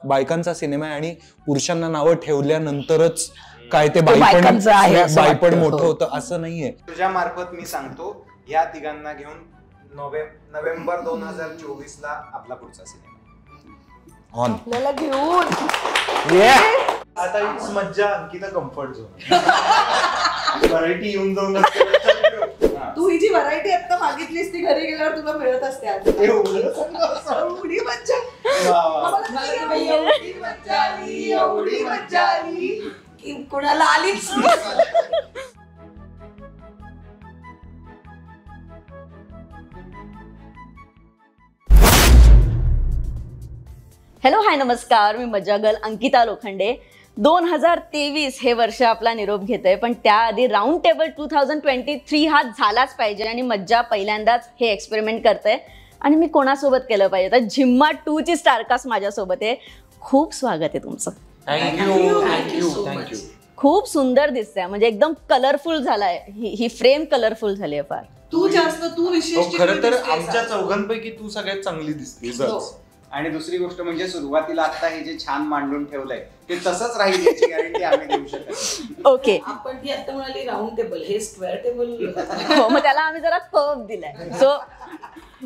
बायकांचा cinema आहे आणि पुरुषांना नावं ठेवल्यानंतरच काय ते बायपण मोठं होतं असं नाहीये. तुझ्या मार्फत मी सांगतो, या तिघांना घेऊन नोव्हेंबर 2024 ला आपला पुढचा सिनेमा ऑन आपल्याला घेऊन. आता इट्स मज्जा अंकिता कम्फर्ट झोन. व्हरायटी येऊन जाऊन तू ही जी व्हरायटी आता मागितलीस ती घरी गेल्यावर तुला मिळत असते. एवढी मज्जा एवढी मज्जा आली की कोणाला आलीच. हॅलो हाय नमस्कार, मी मज्जा गर्ल अंकिता लोखंडे. 2023 हे वर्ष आपला निरोप घेतंय, पण त्याआधी राऊंड टेबल 2023 हा झालाच पाहिजे आणि मज्जा पहिल्यांदाच हे एक्सपेरिमेंट करते. आणि मी कोणासोबत केलं पाहिजे तर झिम्मा 2 ची स्टारकास्ट माझ्यासोबत आहे. खूप स्वागत आहे तुमचं. थँक्यू. खूप सुंदर दिसतंय, म्हणजे एकदम कलरफुल झालाय. ही फ्रेम कलरफुल झाली आहे फार. तू विशेष. खरं तर आमच्या चौघांपैकी तू सगळ्यात चांगली दिसते. आणि दुसरी गोष्ट म्हणजे सुरुवातीला आता हे जे छान मांडून ठेवलंय ते तसंच राहील याची गॅरंटी आम्ही देऊ शकत. ओके, आपण ती आता म्हणाली राऊंड टेबल, हे स्क्वेअर टेबल. हो, मग त्याला आम्ही जरा कर्व दिलाय.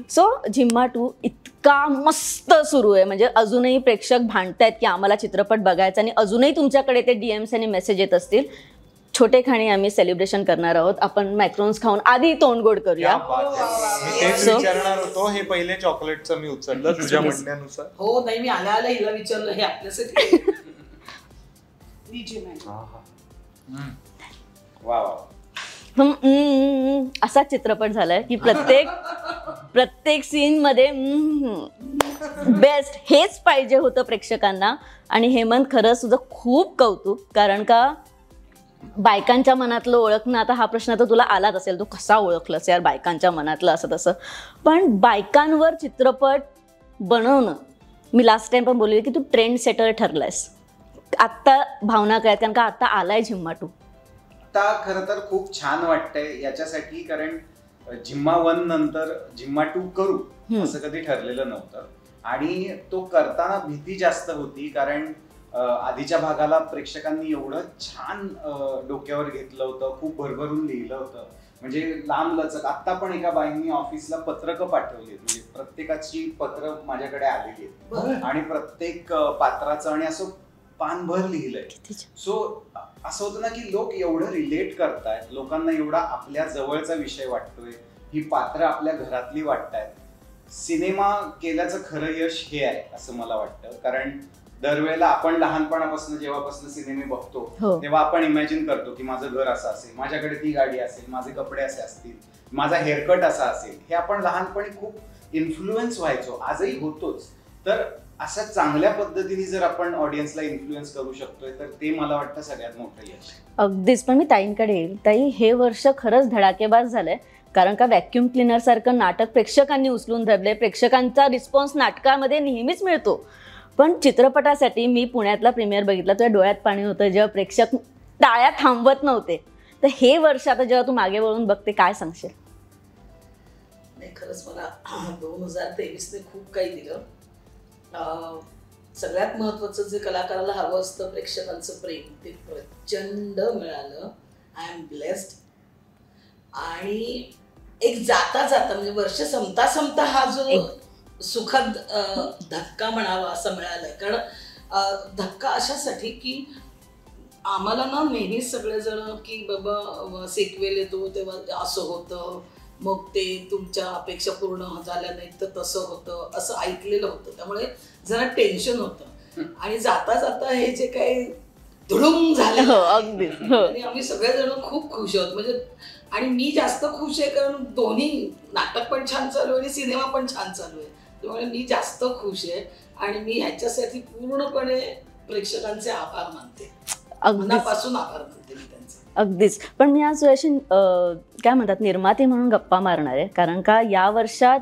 सो झिम्मा 2 इतका मस्त सुरू आहे, म्हणजे अजूनही प्रेक्षक भांडतायत की आम्हाला चित्रपट बघायचा, आणि अजूनही तुमच्याकडे ते DMs आणि मेसेज येत असतील. छोटे खाणे आम्ही सेलिब्रेशन करणार आहोत. आपण मॅक्रोन्स खाऊन आधी तोंडगोड करूया. विचारणार होतो, हे पहिले चॉकलेटचं मी उचललं तुझ्या म्हणण्यानुसार. हो नाही, मी आल्या हिला विचारलं हे आपल्यासाठी. असा चित्रपट झालाय की प्रत्येक सीन मध्ये बेस्ट हेच पाहिजे होतं प्रेक्षकांना. आणि हेमंत, खरंच तुझं खूप कौतुक, कारण का बायकांच्या मनातलं ओळखणं, आता हा प्रश्न तर तुला आलाच असेल, तू कसा ओळखलंस यार बायकांच्या मनातलं असं तसं. पण बायकांवर चित्रपट बनवणं, मी लास्ट टाइम पण बोलली की तू ट्रेंड सेटर ठरलायस. आत्ता भावना काय, कारण का आता आलाय झिम्मा 2. आता खरं तर खूप छान वाटतंय याच्यासाठी, कारण झिम्मा 1 नंतर झिम्मा 2 करू असं कधी ठरलेलं नव्हतं. आणि तो करताना भीती जास्त होती, कारण आधीच्या भागाला प्रेक्षकांनी एवढं छान डोक्यावर घेतलं होतं, खूप भरभरून लिहिलं होतं, म्हणजे लांब लचक. आता पण एका बाईंनी ऑफिसला पत्रकं पाठवली, म्हणजे प्रत्येकाची पत्र माझ्याकडे आलेली आहेत आणि प्रत्येक पात्राचं आणि असं पानभर लिहिलंय. सो असं होतं ना की लोक एवढं रिलेट करतायत, लोकांना एवढा आपल्या जवळचा विषय वाटतोय, ही पात्र आपल्या घरातली वाटतायत. सिनेमा केल्याचं खरं यश हे आहे असं मला वाटतं, कारण दरवेळेला आपण लहानपणापासून जेव्हापासून सिनेमे बघतो तेव्हा आपण इमॅजिन करतो की माझं घर असं असेल, माझ्याकडे ती गाडी असेल, माझे कपडे असे असतील, माझा हेअरकट असा असेल. हे आपण लहानपणी खूप इन्फ्लुएन्स व्हायचो, आजही होतोच. तर अशा चांगल्या पद्धतीने जर आपण ऑडियन्सला इन्फ्लुएन्स करू शकतोय तर ते मला वाटतं सगळ्यात मोठं यश. अगदीच. पण मी ताईंकडे येईल. ताई, हे वर्ष खरंच धडाकेबाज झालंय, कारण का व्हॅक्युम क्लिनर सारखं नाटक प्रेक्षकांनी उचलून धरले. प्रेक्षकांचा रिस्पॉन्स नाटकामध्ये नेहमीच मिळतो, पण चित्रपटासाठी मी पुण्यातला प्रीमियर बघितला, तुझ्या डोळ्यात पाणी होतं जेव्हा प्रेक्षक टाळ्या थांबवत नव्हते. तर हे वर्ष आता जेव्हा तू मागे वळून बघते, काय सांगशील? नाही, खरंच मला 2023 खूप काही दिलं. सगळ्यात महत्वाचं जे कलाकाराला हवं असतं, प्रेक्षकांचं प्रेम, ते प्रचंड मिळालं. I am blessed. आणि एक जाता जाता म्हणजे वर्ष संपता हा जो सुखद धक्का म्हणावा असं मिळालाय. कारण धक्का अशासाठी की आम्हाला ना नेहमीच सगळेजण की बाबा सिक्वेल येतो तेव्हा असं होतं, मग ते तुमच्या अपेक्षा पूर्ण झाल्या नाहीत तर तसं होतं, असं ऐकलेलं होतं. त्यामुळे जरा टेन्शन होतं. आणि जाता जाता हे जे काही धुडूम झालं आणि आम्ही सगळेजण खूप खुश आहोत. म्हणजे आणि मी जास्त खुश आहे, कारण दोन्ही नाटक पण छान चालू आहे आणि सिनेमा पण छान चालू आहे. त्यामुळे मी जास्त खुश आहे आणि मी ह्याच्यासाठी पूर्णपणे प्रेक्षकांचे आभार मानते, मनापासून आभार मानते मी त्यांचे. अगदीच. पण मी आज अशी काय म्हणतात निर्माते म्हणून गप्पा मारणार आहे, कारण का या वर्षात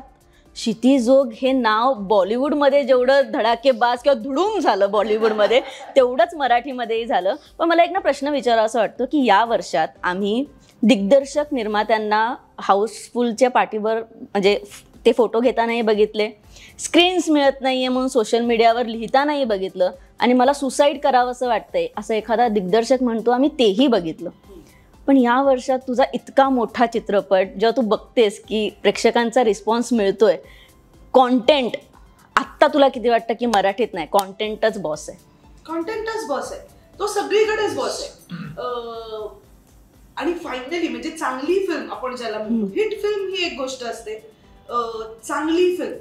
क्षितिजोग हे नाव बॉलिवूडमध्ये जेवढं धडाकेबाज किंवा धुडूम झालं बॉलिवूडमध्ये, तेवढंच मराठीमध्येही झालं. पण मला एक ना प्रश्न विचारावा वाटतो की या वर्षात आम्ही दिग्दर्शक निर्मात्यांना हाऊसफुलच्या पाठीवर म्हणजे ते फोटो घेतानाही बघितले, स्क्रीन्स मिळत नाहीये म्हणून सोशल मीडियावर लिहिता नाही बघितलं आणि मला सुसाईड करावं असं वाटतंय असं एखादा दिग्दर्शक म्हणतो आम्ही तेही बघितलं. पण या वर्षात तुझा इतका मोठा चित्रपट जेव्हा तू बघतेस की प्रेक्षकांचा रिस्पॉन्स मिळतोय, कॉन्टेंट, आत्ता तुला किती वाटतं की मराठीत नाही कॉन्टेंटच बॉस आहे? कॉन्टेंटच बॉस आहे, तो सगळीकडेच बॉस आहे. आणि फायनली म्हणजे चांगली फिल्म आपण ज्याला म्हणतो, हिट फिल्म ही एक गोष्ट असते, चांगली फिल्म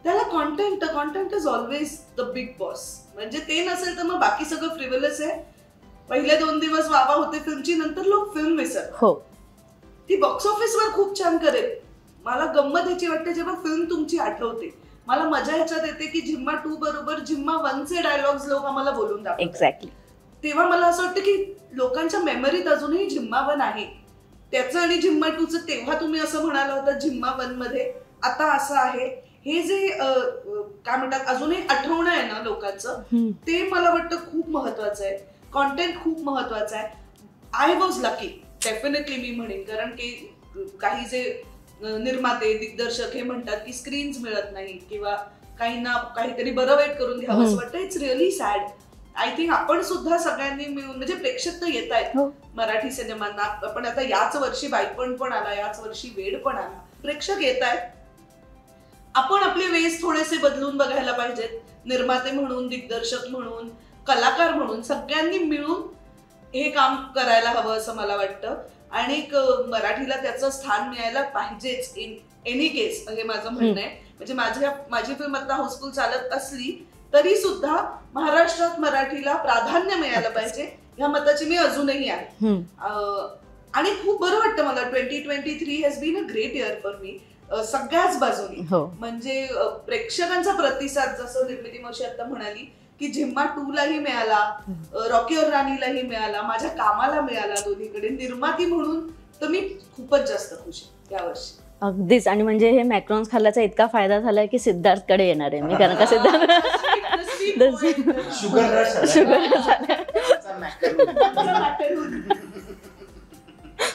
त्याला content is always the big boss. म्हणजे ते नसेल तर मग बाकी सगळं फ्रिव्हिलस आहे. पहिले 2 दिवस वावा होते फिल्मची, नंतर लोक फिल्म विसरतात. हो, ती बॉक्स ऑफिसवर खूप छान करेल. मला गंमत ह्याची वाटते जेव्हा फिल्म तुमची आठवते. मला मजा ह्याच्यात येते की झिम्मा 2 बरोबर झिम्मा 1चे डायलॉग्स लोक आम्हाला बोलून दाखवतात. एक्झॅक्टली. तेव्हा मला असं वाटतं की लोकांच्या मेमरीत अजूनही झिम्मा 1 आहे. त्याचं आणि झिम्मा 2चं तेव्हा तुम्ही असं म्हणाला होता झिम्मा 1 मध्ये आता असं आहे. हे जे काय म्हणतात अजूनही आठवणं आहे ना लोकांचं, ते मला वाटतं खूप महत्वाचं आहे. कॉन्टेंट खूप महत्वाचं आहे. आय वॉज लकी डेफिनेटली मी म्हणेन, कारण की काही जे निर्माते दिग्दर्शक हे म्हणतात की स्क्रीन्स मिळत नाही किंवा काहींना काहीतरी बरं वाईट करून घ्यावं असं वाटतं. It's really sad. I think आपण सुद्धा सगळ्यांनी मिळून, म्हणजे प्रेक्षक तर येत आहेत मराठी सिनेमांना. आपण आता याच वर्षी बायपण पण आला, याच वर्षी वेड पण आला, प्रेक्षक येत आहेत. आपण आपले वेस थोडेसे बदलून बघायला पाहिजेत. निर्माते म्हणून, दिग्दर्शक म्हणून, कलाकार म्हणून सगळ्यांनी मिळून हे काम करायला हवं असं मला वाटतं. आणि मराठीला त्याचं स्थान मिळायला पाहिजेच इन एनी केस, हे माझं म्हणणं आहे. म्हणजे माझी फिल्म आता हाऊसफुल चालत असली तरी सुद्धा महाराष्ट्रात मराठीला प्राधान्य मिळायला पाहिजे ह्या मताची मी अजूनही आहे. आणि खूप बरं वाटतं मला. 2023 has been a great year for me सगळ्याच बाजूनी. म्हणजे प्रेक्षकांचा प्रतिसाद, जसं निर्मिती मावशी आता म्हणाली की झिम्मा 2 लाही मिळाला, रॉकी और राणीलाही मिळाला, माझ्या कामाला मिळाला, दोन्हीकडे. निर्माती म्हणून तर मी खूपच जास्त खुश आहे यावर्षी. अगदीच. आणि म्हणजे हे मॅक्रॉन्स खाल्ल्याचा इतका फायदा झालाय की सिद्धार्थकडे येणार आहे मी, कारण का सिद्धार्थ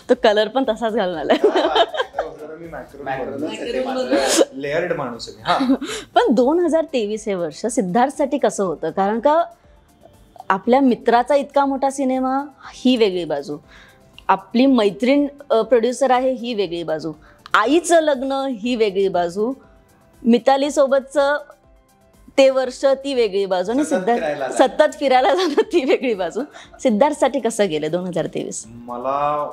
तो कलर पण तसाच घालून आलाय. लेअर्ड माणूस आहे. पण 2023 हे वर्ष सिद्धार्थसाठी कसं होतं? कारण का आपल्या मित्राचा इतका मोठा सिनेमा ही वेगळी बाजू, आपली मैत्रीण प्रोड्युसर आहे ही वेगळी बाजू, आईचं लग्न ही वेगळी बाजू, मिताली सोबतचं ते वर्ष ती वेगळी बाजू, आणि सिद्धार्थ सतत फिरायला जाणं ती वेगळी बाजू. सिद्धार्थसाठी कसं गेले 2023? मला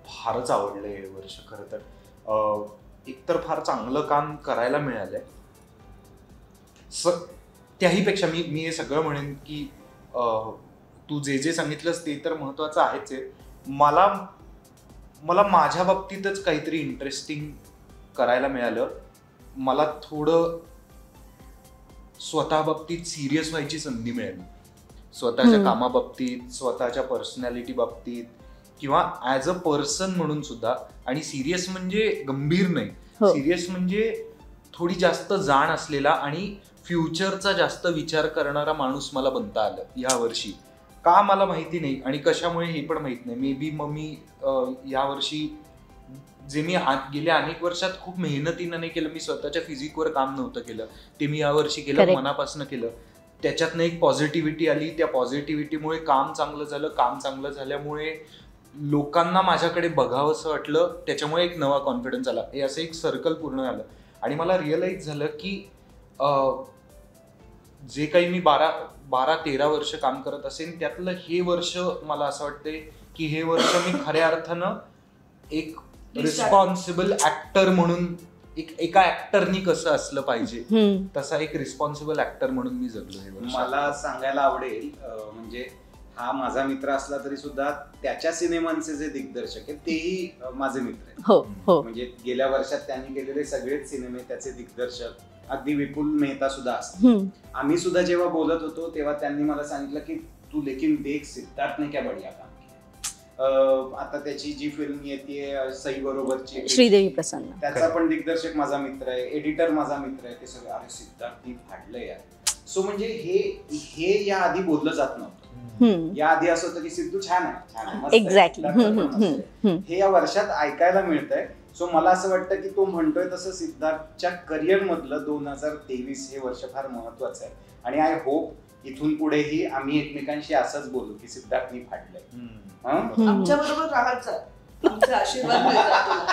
फारच आवडलं हे वर्ष. खरं तर एकतर फार चांगलं काम करायला मिळालंय. त्याहीपेक्षा मी हे सगळं म्हणेन की तू जे सांगितलंस ते तर महत्वाचं आहेच आहे. मला माझ्या बाबतीतच काहीतरी इंटरेस्टिंग करायला मिळालं. मला थोडं स्वतः बाबतीत सिरियस व्हायची संधी मिळाली, स्वतःच्या कामाबाबतीत, स्वतःच्या पर्सनॅलिटी बाबतीत, किंवा ऍज अ पर्सन म्हणून सुद्धा. आणि सिरियस म्हणजे गंभीर नाही, सिरियस म्हणजे थोडी जास्त जाण असलेला आणि फ्युचरचा जास्त विचार करणारा माणूस मला बनता आलं या वर्षी. का मला माहिती नाही आणि कशामुळे हे पण माहित नाही. मे बी मग मी यावर्षी जे मी गेल्या अनेक वर्षात खूप मेहनतीनं नाही केलं, मी स्वतःच्या फिजिकवर काम नव्हतं केलं, ते मी यावर्षी केलं, मनापासून केलं. त्याच्यातनं एक पॉझिटिव्हिटी आली, त्या पॉझिटिव्हिटीमुळे काम चांगलं झालं, काम चांगलं झाल्यामुळे लोकांना माझ्याकडे बघावंसं वाटलं, त्याच्यामुळे एक नवा कॉन्फिडन्स आला. हे असं एक सर्कल पूर्ण झालं. आणि मला रिअलाइज झालं की जे काही मी 12-13 वर्ष काम करत असेल त्यातलं हे वर्ष मला असं वाटतंय की हे वर्ष मी खऱ्या अर्थानं एक रिस्पॉन्सिबल ऍक्टर म्हणून, एका ऍक्टरनी कसं असलं पाहिजे तसा एक रिस्पॉन्सिबल ऍक्टर म्हणून मी जगलो हे वर्ष. मला सांगायला आवडेल, म्हणजे हा माझा मित्र असला तरी सुद्धा त्याच्या सिनेमांचे जे दिग्दर्शक आहेत तेही माझे मित्र आहेत. म्हणजे गेल्या वर्षात त्यांनी केलेले सगळेच सिनेमे त्याचे दिग्दर्शक, अगदी विपुल मेहता सुद्धा असतात. आम्ही सुद्धा जेव्हा बोलत होतो तेव्हा त्यांनी मला सांगितलं की तू लेकिन देख सिद्धार्थने क्या बढिया काम केलं. आता त्याची जी फिल्म येते सई बरोबरची, श्रीदेवी प्रसन्न, त्याचा पण दिग्दर्शक माझा मित्र आहे, एडिटर माझा मित्र आहे. ते सगळे अरे सिद्धार्थ फाडलंय यार. सो म्हणजे हे या आधी बोललं जात नव्हतं. या आधी असं होतं की सिद्धू छान आहे, छान आहे, एक्झॅक्टली. हे या वर्षात ऐकायला मिळतंय. सो मला असं वाटतं की तो म्हणतोय तसं सिद्धार्थच्या करिअर मधलं 2023 हे वर्ष फार महत्वाचं आहे. आणि आय होप इथून पुढेही आम्ही एकमेकांशी असंच बोलू की सिद्धार्थनी फाडलंय. आमच्या बरोबर राहायचं, आमचे आशीर्वाद मिळतात तुला.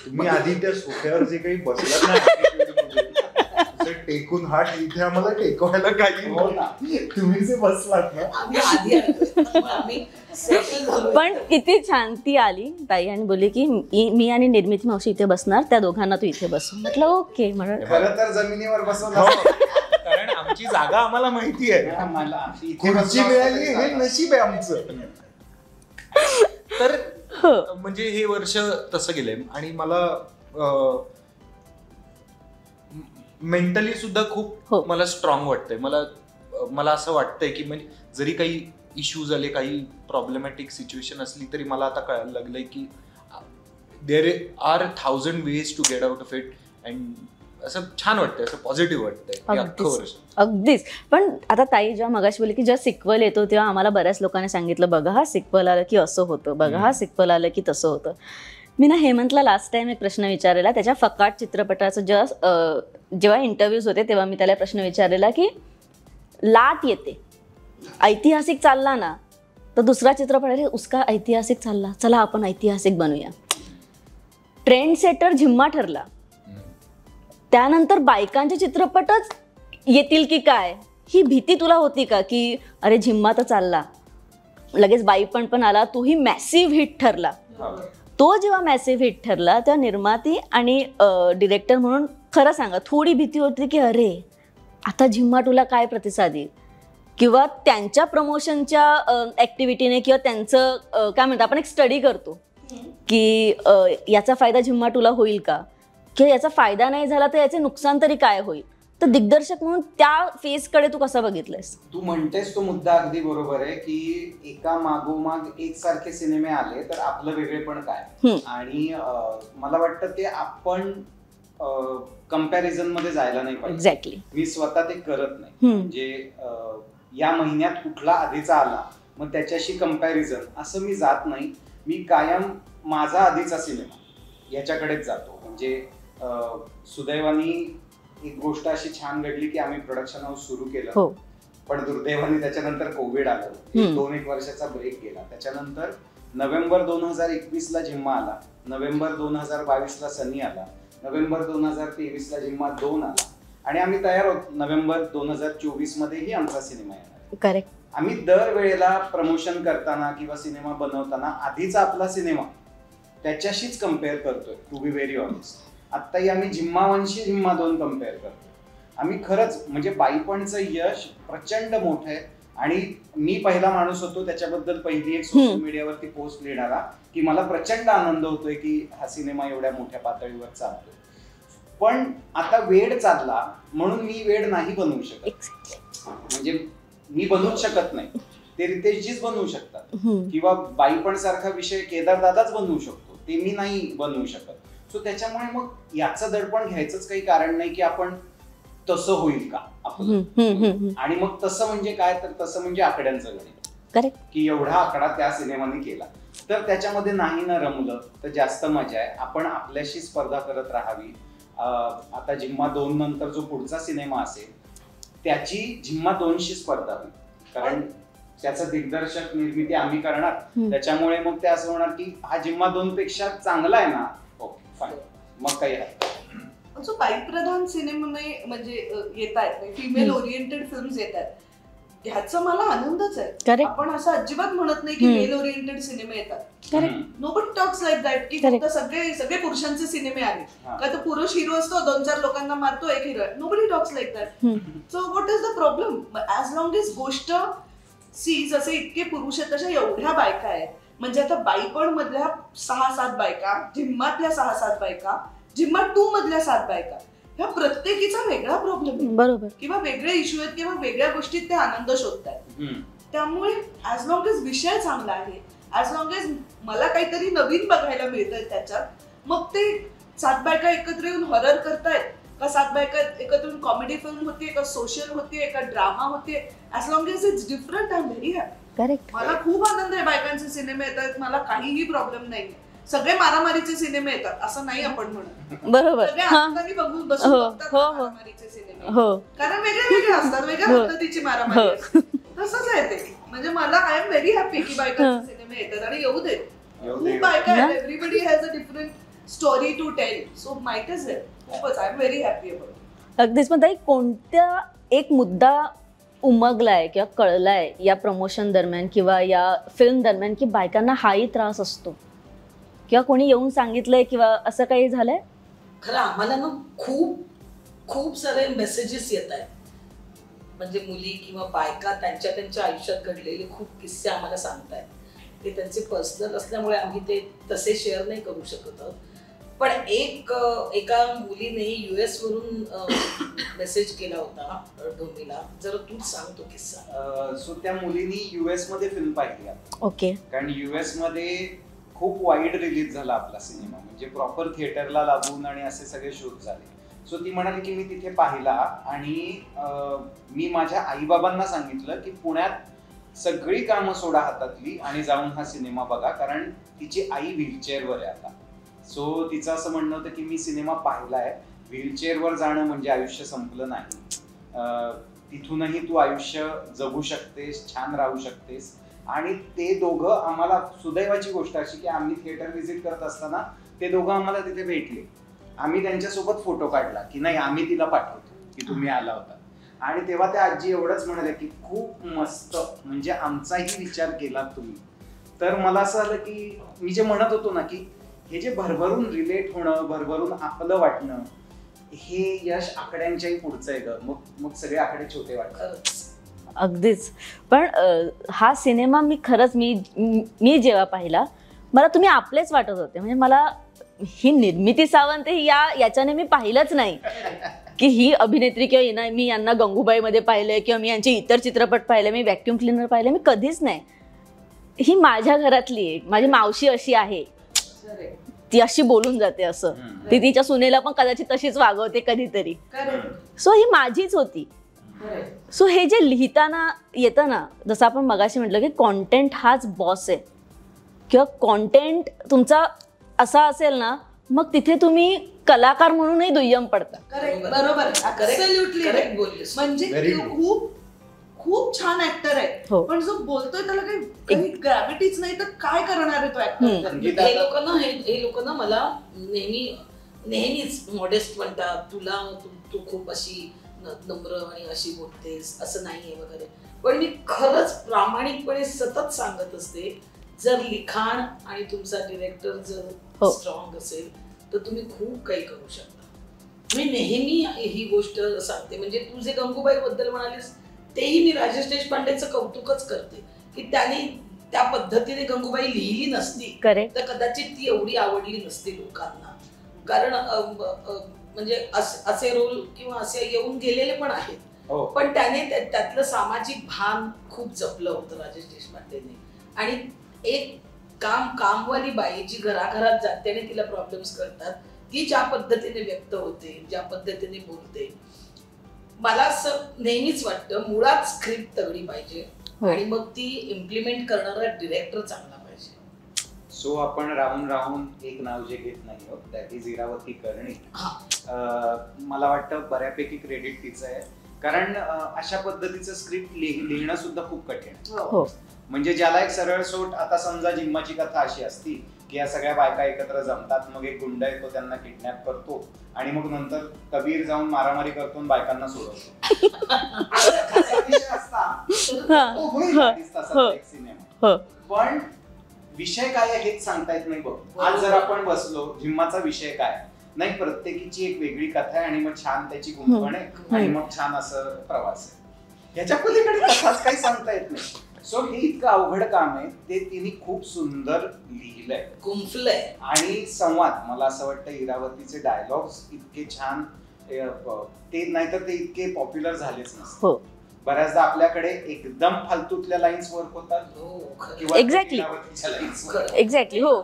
तुम्ही आधी त्या सोफ्यावर जे काही बसलात ना टेकून हात इथे आम्हाला टेकवायला काही हो ना. तुम्ही जे बसलात ना आम्ही आधी आलोय. आम्ही settle झालोय. पण किती छान ती आली ताई आणि बोलली की मी आणि निर्मिती मावशी इथे बसणार, त्या दोघांना तू इथे बसव. म्हटलं ओके. म्हणून खरं तर जमिनीवर बसवलं हो. असतं. कारण आमची जागा आम्हाला माहिती आहे. मला इथे खुर्ची बसवलं मिळाली असतं हे तरी नशीब आहे आमचं. तर हो. म्हणजे हे वर्ष तसं गेलंय आणि मला मेंटली सुद्धा हो. खूप मला स्ट्रॉंग वाटतंय. मला असं वाटतंय की म्हणजे जरी काही इश्यूज आले, काही प्रॉब्लेमॅटिक सिच्युएशन असली तरी मला आता कळायला लागलंय की there are 1000 ways to get out of it. And असं छान वाटतंय, असं पॉझिटिव्ह वाटतंय हे अख्खं वर्ष. अगदीच. पण आता ताई जेव्हा मगाशी बोलली की जेव्हा सिक्वल येतो तेव्हा आम्हाला बऱ्याच लोकांनी सांगितलं बघा हा सिक्वल आलं की असं होतं, बघा हा सिक्वल आलं की तसं होतं. मी ना हेमंतला लास्ट टाइम एक प्रश्न विचारलेला त्याच्या फकाट चित्रपटाचं जेव्हा इंटरव्ह्यूज होते तेव्हा मी त्याला प्रश्न विचारलेला की लाट येते, ऐतिहासिक चालला ना तर दुसरा चित्रपट आहे उसका ऐतिहासिक चालला, चला आपण ऐतिहासिक बनूया. ट्रेंड सेटर झिम्मा ठरला, त्यानंतर बायकांचे चित्रपटच येतील की काय ही भीती तुला होती का की अरे झिम्मा तर चालला, लगेच बाईपण पण आला, तोही मॅसिव्ह हिट ठरला. तो जेव्हा मॅसिव्ह हिट ठरला तेव्हा निर्माती आणि डिरेक्टर म्हणून खरं सांगा थोडी भीती होती की अरे आता झिम्मा टूला काय प्रतिसाद येईल, किंवा त्यांच्या प्रमोशनच्या ॲक्टिव्हिटीने किंवा त्यांचं काय म्हणतात आपण एक स्टडी करतो की याचा फायदा झिम्मा टूला होईल का, किंवा याचा फायदा नाही झाला तर याचे नुकसान तरी काय होईल. तर दिग्दर्शक म्हणून त्या फेजकडे तू कसं बघितलंयस? तू म्हणतेस तो मुद्दा अगदी बरोबर आहे की एका मागोमाग एकसारखे सिनेमे आले तर आपलं वेगळेपण काय. आणि मला वाटतं ते आपण कंपॅरिझन मध्ये जायला नाही पाहिजे. एक्झॅक्टली. मी स्वतः ते करत नाही. म्हणजे या महिन्यात कुठला आधीचा आला मग त्याच्याशी कंपॅरिझन असं मी जात नाही. मी कायम माझा आधीचा सिनेमा याच्याकडेच जातो. म्हणजे सुदैवानी एक गोष्ट अशी छान घडली की आम्ही प्रोडक्शन हाऊस सुरू केलं, पण दुर्दैवाने त्याच्यानंतर कोविड आलं, 2-1 वर्षाचा ब्रेक गेला. त्याच्यानंतर नोव्हेंबर 2021 ला झिम्मा आला, नोव्हेंबर 2022 ला सनी आला, नोव्हेंबर 2023 ला झिम्मा 2 आला आणि आम्ही तयार आहोत नोव्हेंबर 2024 मध्येही आमचा सिनेमा येणार. करेक्ट. आम्ही दरवेळेला प्रमोशन करताना किंवा सिनेमा बनवताना आधीचा आपला सिनेमा त्याच्याशीच कम्पेअर करतोय. टू बी व्हेरी ऑनेस्ट, आत्ताही आम्ही झिम्मा 1शी झिम्मा 2 कम्पेअर करतो. आम्ही खरंच म्हणजे बाईपणचं यश प्रचंड मोठं आहे आणि मी पहिला माणूस होतो त्याच्याबद्दल पहिली एक सोशल मीडियावरती पोस्ट लिहिणारा की मला प्रचंड आनंद होतोय की हा सिनेमा एवढ्या मोठ्या पातळीवर चालतोय. पण आता वेळ चालला म्हणून मी वेळ नाही बनवू शकत. म्हणजे मी बनवूच शकत नाही, ते रितेशजीच बनवू शकतात किंवा बाईपण सारखा विषय केदार दादाच बनवू शकतो, ते मी नाही बनवू शकत. सो त्याच्यामुळे मग याचं दडपण घ्यायचंच काही कारण नाही की आपण तसं होईल का आपलं. आणि मग तसं म्हणजे काय, तर तसं म्हणजे आकड्यांचं गणित. करेक्ट. की एवढा आकडा त्या सिनेमाने केला तर त्याच्यामध्ये नाही ना रमलं तर जास्त मजा आहे. आपण आपल्याशी स्पर्धा करत राहावी. आता झिम्मा 2 नंतर जो पुढचा सिनेमा असेल त्याची झिम्मा 2शी स्पर्धा होईल, कारण त्याचं दिग्दर्शक निर्मिती आम्ही करणार. त्याच्यामुळे मग ते असं होणार की हा झिम्मा 2 पेक्षा चांगला आहे ना, ओके फाईन, मग काही जो बाईप्रधान सिनेमे म्हणजे येत आहेत, फिमेल ओरिएंटेड फिल्म्स येत आहेत, ह्याचा मला आनंदच आहे. आपण असं अजिबात म्हणत नाही की मेल ओरिएंटेड सिनेमे येतात. नोबडी टॉक्स लाईक दॅट की फक्त सगळे पुरुषांचे सिनेमे आले का, तर पुरुष हिरो असतो 2-4 लोकांना मारतो, एक हिरो. Nobody talks like that. So what is the problem? As long as गोष्ट जसे इतके पुरुष आहेत तशा एवढ्या बायका आहेत. म्हणजे आता बाईपण मधल्या 6-7 बायका, झिम्मातल्या 6-7 बायका, झिम्मा 2 मधल्या 7 बायका, ह्या प्रत्येकीचा वेगळा प्रॉब्लेम आहे. बरोबर. किंवा वेगळे इश्यू आहेत किंवा वेगळ्या गोष्टीत ते आनंद शोधतात. त्यामुळे ऍज लॉंग एज विषय चांगला आहे, ऍज लॉंग एज मला काहीतरी नवीन बघायला मिळतंय त्याच्यात, मग ते 7 बायका एकत्र येऊन हॉरर करतायत का 7 बायका एकत्र येऊन कॉमेडी फिल्म होतीये का सोशल होतीये का ड्रामा होतीये, as long as it's different I am very happy. Correct. मला खूप आनंद आहे बायकांचे सिनेमे येत आहेत, मला काहीही प्रॉब्लेम नाही. सगळे मारामारीचे सिनेमे येतात असं नाही आपण म्हणत. बरोबर. सगळे हा. आनंदाने बघून बसून हो, बघतात हो, हो. मारामारीचे सिनेमे, हो कारण वेगळे वेगळे असतात, वेगळ्या हो. पद्धतीची मारामारी असते. तसंच आहे ते. म्हणजे मला आय एम व्हेरी हॅपी की बायकांचे सिनेमे येतात आणि येऊ देत. खूप बायका आहेत, everybody has a different story to tell, so might is it. खूपच I am very happy about. अगदीच. पण ताई, कोणत्या एक मुद्दा उमगलाय किंवा कळलाय या प्रमोशन दरम्यान किंवा या फिल्म दरम्यान की बायकांना हाही त्रास असतो, किंवा कोणी येऊन सांगितलंय किंवा असं काही झालंय? खरं आम्हाला ना खूप खूप सारे मेसेजेस येत आहेत, म्हणजे मुली किंवा बायका त्यांच्या आयुष्यात घडलेले खूप किस्से आम्हाला सांगतायत. ते त्यांचे पर्सनल असल्यामुळे आम्ही ते तसे शेअर नाही करू शकत आहोत. पण एका मुलीने US वरून मेसेज केला होता ढोमीला, जर तूच सांग तो किस्सा. सो त्या मुलीनी US मध्ये फिल्म पाहिली. ओके. कारण US मध्ये खूप वाईड रिलीज झाला आपला सिनेमा, म्हणजे प्रॉपर थिएटरला लागून आणि असे सगळे शोज झाले. सो ती म्हणाली की मी तिथे पाहिला आणि मी माझ्या आईबाबांना सांगितलं की पुण्यात सगळी कामं सोडा हातातली आणि जाऊन हा सिनेमा बघा, कारण तिची आई व्हीलचेअरवर आहे आता. सो तिचं असं म्हणणं होतं की मी सिनेमा पाहिलाय, व्हीलचेअरवर जाणं म्हणजे आयुष्य संपलं नाही, तिथूनही तू आयुष्य जगू शकतेस, छान राहू शकतेस. आणि ते दोघं आम्हाला, सुदैवाची गोष्ट अशी की आम्ही थिएटर व्हिजिट करत असताना ते दोघं आम्हाला तिथे भेटले. आम्ही त्यांच्यासोबत फोटो काढला की नाही आम्ही तिला पाठवतो की तुम्ही आला होता. आणि तेव्हा त्या आजी एवढंच म्हणाले की खूप मस्त, म्हणजे आमचाही विचार केला तुम्ही. तर मला असं आलं की मी जे म्हणत होतो ना की हे जे भरभरून रिलेट होणं, भरभरून आपलं वाटणं, हे यश आकड्यांच्याही पुढचं आहे ग. मग सगळे आकडे छोटे वाटतात. अगदीच. पण हा सिनेमा मी जेव्हा पाहिला, मला तुम्ही आपलेच वाटत होते. म्हणजे मला ही निर्मिती सावंत याच्याने मी पाहिलंच नाही की ही अभिनेत्री किंवा मी यांना गंगूबाईमध्ये पाहिलंय किंवा मी यांचे इतर चित्रपट पाहिले, मी व्हॅक्युम क्लीनर पाहिले, मी कधीच नाही. ही माझ्या घरातली आहे, माझी मावशी अशी आहे, ती अशी बोलून जाते, असं ती तिच्या सुनेला पण कदाचित तशीच वागवते कधीतरी. सो ही माझीच होती. सो हे जे लिहिताना येतं ना, जसं आपण मगाशी म्हटलं की कॉन्टेंट हाच बॉस आहे, किंवा कॉन्टेंट तुमचा असा असेल ना, मग तिथे तुम्ही कलाकार म्हणूनही दुय्यम पडता. बरोबर, ऍब्सोल्युटली बोललीस. म्हणजे खूप खूप छान ऍक्टर आहे, हो. पण जो बोलतोय त्याला काही ग्रॅव्हिटीच नाही, तर काय करणार आहे तो ऍक्टर? हे लोक ना मला नेहमीच मॉडेस्ट म्हणतात, तू खूप अशी नम्र आणि अशी बोलतेस, असं नाहीये वगैरे. पण मी खरंच प्रामाणिकपणे सतत सांगत असते, जर लिखाण आणि तुमचा डिरेक्टर जर स्ट्रॉंग असेल तर तुम्ही खूप काही करू शकता. मी नेहमी ही गोष्ट सांगते. म्हणजे तू जे गंगूबाई बद्दल म्हणालीस, तेही मी राजेश देशपांडेचं कौतुकच करते की त्याने त्या पद्धतीने गंगूबाई लिहिली नसती तर कदाचित ती एवढी आवडली नसती लोकांना. कारण म्हणजे असे रोल किंवा असे येऊन गेलेले पण आहेत, पण त्याने त्यातलं सामाजिक भान खूप जपलं होतं राजेश देशपांडेने. आणि एक कामवाली बाई जी घराघरात जाते आणि तिला प्रॉब्लेम्स करतात, ती ज्या पद्धतीने व्यक्त होते, ज्या पद्धतीने बोलते, मला असं नेहमीच वाटतं मुळात स्क्रिप्ट तगडी पाहिजे आणि मग ती इम्प्लिमेंट करणारा डिरेक्टर चांगला पाहिजे. सो आपण राहून एक नाव जे घेत नाही आहोत, दॅट इज इरावती कर्णिक. मला वाटतं बऱ्यापैकी क्रेडिट तिचं आहे, कारण अशा पद्धतीचं स्क्रिप्ट लिहिणं सुद्धा खूप कठीण आहे. म्हणजे ज्याला एक सरळ सोट, आता समजा जिम्माची कथा अशी असती की या सगळ्या बायका एकत्र जमतात, मग एक गुंड येतो त्यांना किडनॅप करतो आणि मग नंतर कबीर जाऊन मारामारी करतो आणि बायकांना सोडवतो. पण विषय काय आहे हेच सांगता येत नाही बघ. आज जर आपण बसलो, जिम्माचा विषय काय नाही, प्रत्येकीची एक वेगळी कथा आहे आणि मग छान त्याची गुंफण आहे आणि मग छान असं प्रवास आहे. ह्याच्या पलीकडे कथाच काही सांगता येत नाही. सो हे इतकं अवघड काम आहे, ते तिने खूप सुंदर लिहिलंय, गुंफलंय. आणि संवाद, मला असं वाटतं इरावतीचे डायलॉग्स इतके छान, ते नाहीतर ते इतके पॉप्युलर झालेच नसते. बऱ्याचदा आपल्याकडे एकदम फालतूतल्या लाईन्स वर्क होतात. एक्झॅक्टली. हो,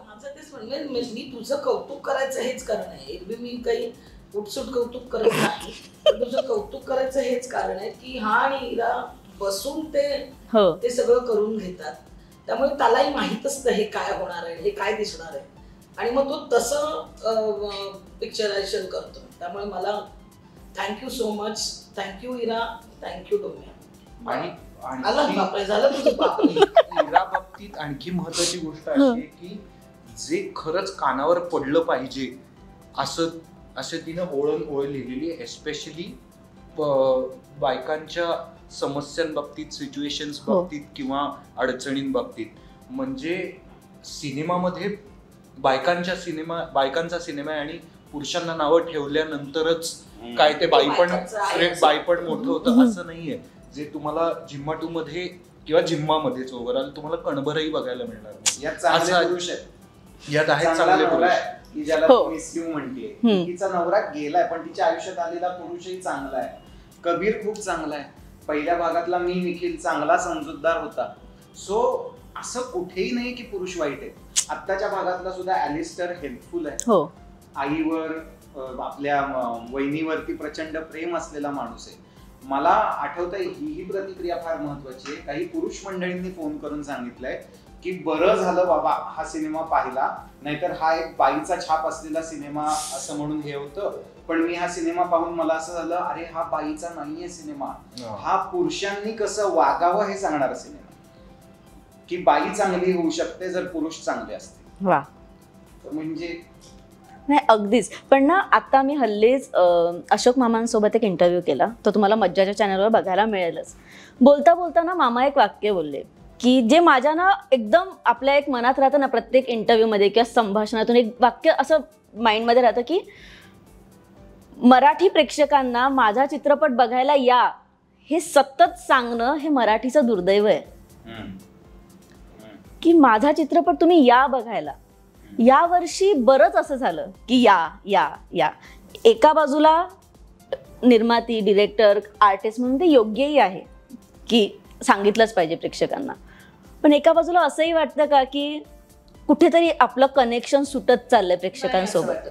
मी तुझं कौतुक करायचं हेच कारण आहे. एरवी मी काही उठसूट कौतुक करत नाही, तुझं कौतुक करायचं हेच कारण आहे की हा आणि इरा बसून ते सगळं करून घेतात. त्यामुळे त्यालाही माहित असतं हे काय होणार आहे, हे काय दिसणार आहे. आणि मग तो तसं पिक्चरायझेशन करतो. त्यामुळे मला थँक्यू सो मच. थँक्यू इरा, थँक्यू डोम्या. आणि आलं बापरे, झालं तुझं बापरे. इरा बाबतीत आणखी महत्वाची गोष्ट अशी आहे की जे खरंच कानावर पडलं पाहिजे असं तिनं ओळ लिहिलेली आहे. एस्पेशली बायकांच्या समस्यांबाबतीत, सिच्युएशन्स बाबतीत किंवा अडचणींबाबतीत. म्हणजे सिनेमामध्ये बायकांचा सिनेमा आहे आणि पुरुषांना नावं ठेवल्यानंतरच काय ते बाईपण मोठं होतं असं नाहीये. जे तुम्हाला झिम्मा 2 मध्ये किंवा झिम्मामध्येच ओव्हरऑल तुम्हाला कणभरही बघायला मिळणार नाही. यात चांगले पुरुष आहेत, यात आहेत चांगले पुरुष की ज्याला मिस यू म्हणते. तिचा नवरा गेलाय पण तिच्या आयुष्यात आलेला पुरुषही चांगला आहे. कबीर खूप चांगला आहे. पहिल्या भागातला मी निखिल चांगला समजूतदार होता. सो असं कुठेही नाही की पुरुष वाईट आहे. आत्ताच्या भागातला सुद्धा ॲलिस्टर हेल्पफुल आहे. आईवर, आपल्या वहिनीवरती प्रचंड प्रेम असलेला माणूस आहे. मला आठवतंय ही प्रतिक्रिया फार महत्वाची आहे. काही पुरुष मंडळींनी फोन करून सांगितलंय की बरं झालं बाबा हा सिनेमा पाहिला, नाहीतर हा एक बाईचा छाप असलेला सिनेमा असं म्हणून हे होतं. पण मी हा सिनेमा पाहून मला असं झालं, अरे हा बाईचा नाहीये सिनेमा, हा पुरुषांनी कसं वागावं हे सांगणारा सिनेमा. की बाई चांगली होऊ शकते जर पुरुष चांगले असते. वा, म्हणजे नाही अगदीच. पण ना आता मी हल्लीच अशोक मामांसोबत एक इंटरव्ह्यू केला, तो तुम्हाला मज्जाच्या चॅनलवर बघायला मिळेलच. बोलता बोलताना मामा एक वाक्य बोलले की जे माझ्या ना एकदम आपल्या एक मनात राहतं ना, प्रत्येक इंटरव्ह्यूमध्ये किंवा संभाषणातून एक वाक्य असं माइंडमध्ये राहतं की मराठी प्रेक्षकांना माझा चित्रपट बघायला या हे सतत सांगणं हे मराठीचं दुर्दैव आहे. की माझा चित्रपट तुम्ही या बघायला. या वर्षी बरंच असं झालं की या या या. एका बाजूला निर्माती, डिरेक्टर, आर्टिस्ट म्हणून ते योग्यही आहे की सांगितलंच पाहिजे प्रेक्षकांना. पण एका बाजूला असंही वाटतं का की कुठेतरी आपलं कनेक्शन सुटत चाललंय प्रेक्षकांसोबत.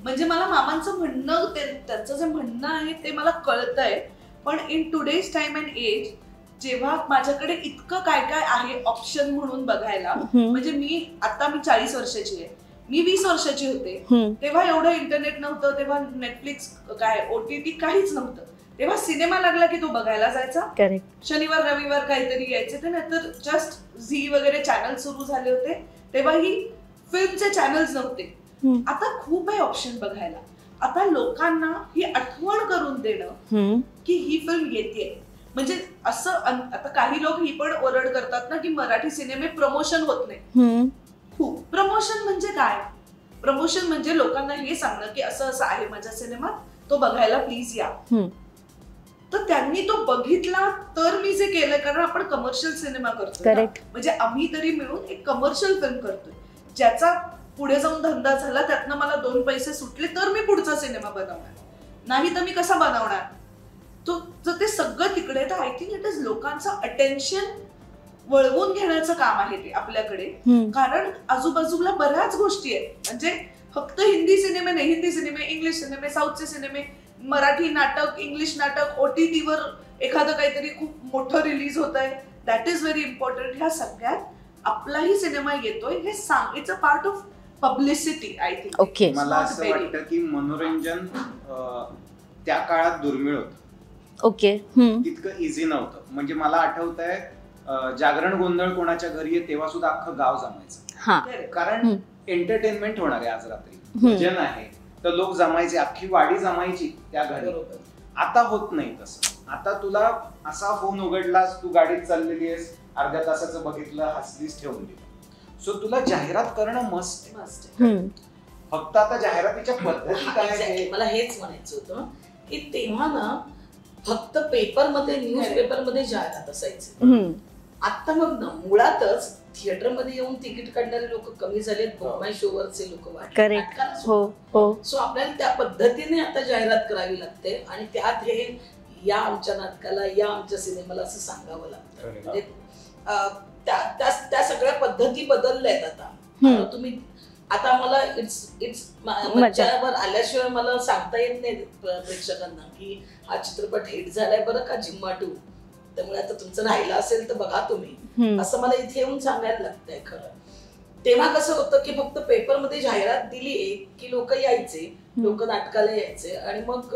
म्हणजे मला मामांचं म्हणणं, त्यांचं जे म्हणणं आहे ते मला कळतंय. पण in today's time and as जेव्हा माझ्याकडे इतकं काय काय आहे ऑप्शन म्हणून बघायला, म्हणजे मी 40 वर्षाची आहे, मी 20 वर्षाची होते तेव्हा एवढं इंटरनेट नव्हतं, तेव्हा नेटफ्लिक्स काय OTT काहीच नव्हतं. तेव्हा सिनेमा लागला की तो बघायला जायचा. शनिवार रविवार काहीतरी यायचे ते, नाहीतर जस्ट झी वगैरे चॅनल सुरू झाले होते तेव्हाही फिल्मचे चॅनल्स नव्हते. आता खूप आहे ऑप्शन बघायला. आता लोकांना ही आठवण करून देणं की ही फिल्म येते. म्हणजे असं आता काही लोक ही पण ओरड करतात ना की मराठी सिनेमे प्रमोशन होत नाही. खूप प्रमोशन म्हणजे काय? प्रमोशन म्हणजे लोकांना हे सांगणं की असं असं आहे माझ्या सिनेमात, तो बघायला प्लीज या. तर त्यांनी तो बघितला तर मी जे केलं, कारण आपण कमर्शियल सिनेमा करतो, म्हणजे आम्ही तरी मिळून एक कमर्शियल फिल्म करतोय ज्याचा पुढे जाऊन धंदा झाला, त्यातनं मला 2 पैसे सुटले तर मी पुढचा सिनेमा बनवणार, नाही तर मी कसा बनवणार. तर ते सगळं तिकडे. तर आय थिंक इट इज लोकांचं अटेन्शन वळवून घेण्याचं काम आहे ते आपल्याकडे. कारण आजूबाजूला बऱ्याच गोष्टी आहेत. म्हणजे फक्त हिंदी सिनेमे नाही, हिंदी सिनेमे, इंग्लिश सिनेमे, साऊथचे सिनेमे, मराठी नाटक, इंग्लिश नाटक, OTT वर एखादं काहीतरी खूप मोठं रिलीज होत आहे, दॅट इज व्हेरी इम्पॉर्टंट. ह्या सगळ्यात आपलाही सिनेमा येतोय हे सांग, it's a part of publicity I think. Okay, मला असं वाटतं की मनोरंजन त्या काळात दुर्मिळ होतं. ओके, इतकं इझी नव्हतं. म्हणजे मला आठवतंय जागरण गोंधळ कोणाच्या घरी आहे तेव्हा सुद्धा अख्खं गाव जमायचं, कारण एंटरटेनमेंट होणार आहे आज रात्री, भजन आहे तर लोक जमायचे, अख्खी वाडी जमायची त्या घरी. आता होत नाही तसं. आता तुला असा फोन उघडलास, तू गाडीत चाललेली आहेस, अर्ध्या तासाचं बघितलं, हसलीस, ठेवून दिलं. सो तुला जाहिरात करणं मस्ट आहे. फक्त आता जाहिरातीच्या पद्धती काय, मला हेच म्हणायचं होतं की तेव्हा ना फक्त पेपरमध्ये, न्यूज पेपरमध्ये जाहिरात असायची. आता मग ना मुळातच थिएटरमध्ये येऊन तिकीट काढणारे लोक कमी झालेत, बोम्बाय शोवरचे लोक वाढले. सो आपल्याला त्या पद्धतीने आता जाहिरात करावी लागते आणि त्यात हे या आमच्या नाटकाला, या आमच्या सिनेमाला असं सांगावं लागतं. म्हणजे त्या सगळ्या पद्धती बदलल्या आहेत आता. तुम्ही आता मला इट्स मज्जावर आल्याशिवाय मला सांगता येत नाही प्रेक्षकांना की हा चित्रपट हिट झालाय बरं का झिम्मा 2, त्यामुळे आता तुमचं राहिलं असेल तर बघा तुम्ही, असं मला इथे येऊन सांगायला लागतंय खरं. तेव्हा कसं होतं की फक्त पेपरमध्ये जाहिरात दिली एक की लोक यायचे, लोक नाटकाला यायचे आणि मग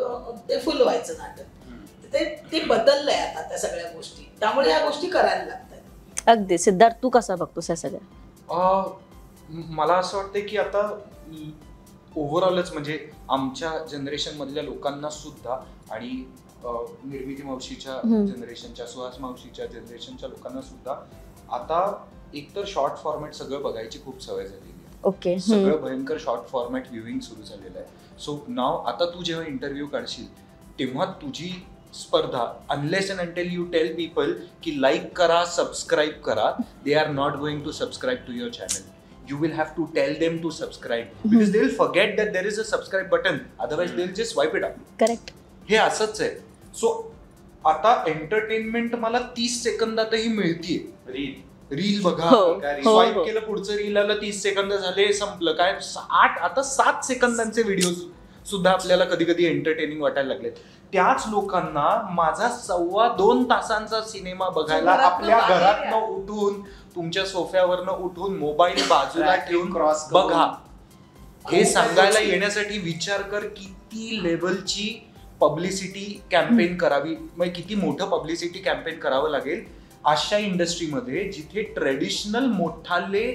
ते फुल व्हायचं नाटक. ते बदललंय आता त्या सगळ्या गोष्टी, त्यामुळे या गोष्टी करायला लागतात. अगदी. सिद्धार्थ, तू कसा बघतोस या सगळ्या? मला असं वाटतं की आता ओव्हरऑलच म्हणजे आमच्या जनरेशन मधल्या लोकांना सुद्धा आणि निर्मिती मावशीच्या जनरेशनच्या, सुहास मावशीच्या जनरेशनच्या लोकांना सुद्धा आता एकतर शॉर्ट फॉर्मॅट सगळं बघायची खूप सवय झालेली आहे. ओके. सगळं भयंकर शॉर्ट फॉर्मॅट व्ह्यूइंग सुरू झालेलं आहे. सो नाव आता तू जेव्हा इंटरव्ह्यू काढशील तेव्हा तुझी स्पर्धा, unless and until you tell people की लाईक करा, सबस्क्राईब करा, they are not going to subscribe to your channel. You will have to tell them to subscribe because they will forget that there is a subscribe button. Otherwise, they will just swipe it up. Correct. हे असंच आहे. So आता entertainment मला 30 सेकंदातही मिळतीये. Reel बघा, swipe केलं पुढचं reel आलं, 30 second झाले, संपलं. काय आता 7 सेकंदांचे व्हिडिओ सुद्धा आपल्याला कधी कधी एंटरटेनिंग वाटायला लागले. त्याच लोकांना माझा 2.25 तासांचा सिनेमा बघायला आपल्या घरातनं उठून, तुमच्या सोफ्यावरनं उठून, मोबाईल बाजूला ठेवून बघा हे सांगायला येण्यासाठी विचार कर किती लेवलची पब्लिसिटी कॅम्पेन करावी, म्हणजे किती मोठं पब्लिसिटी कॅम्पेन करावं लागेल अशा इंडस्ट्रीमध्ये जिथे ट्रेडिशनल मोठाले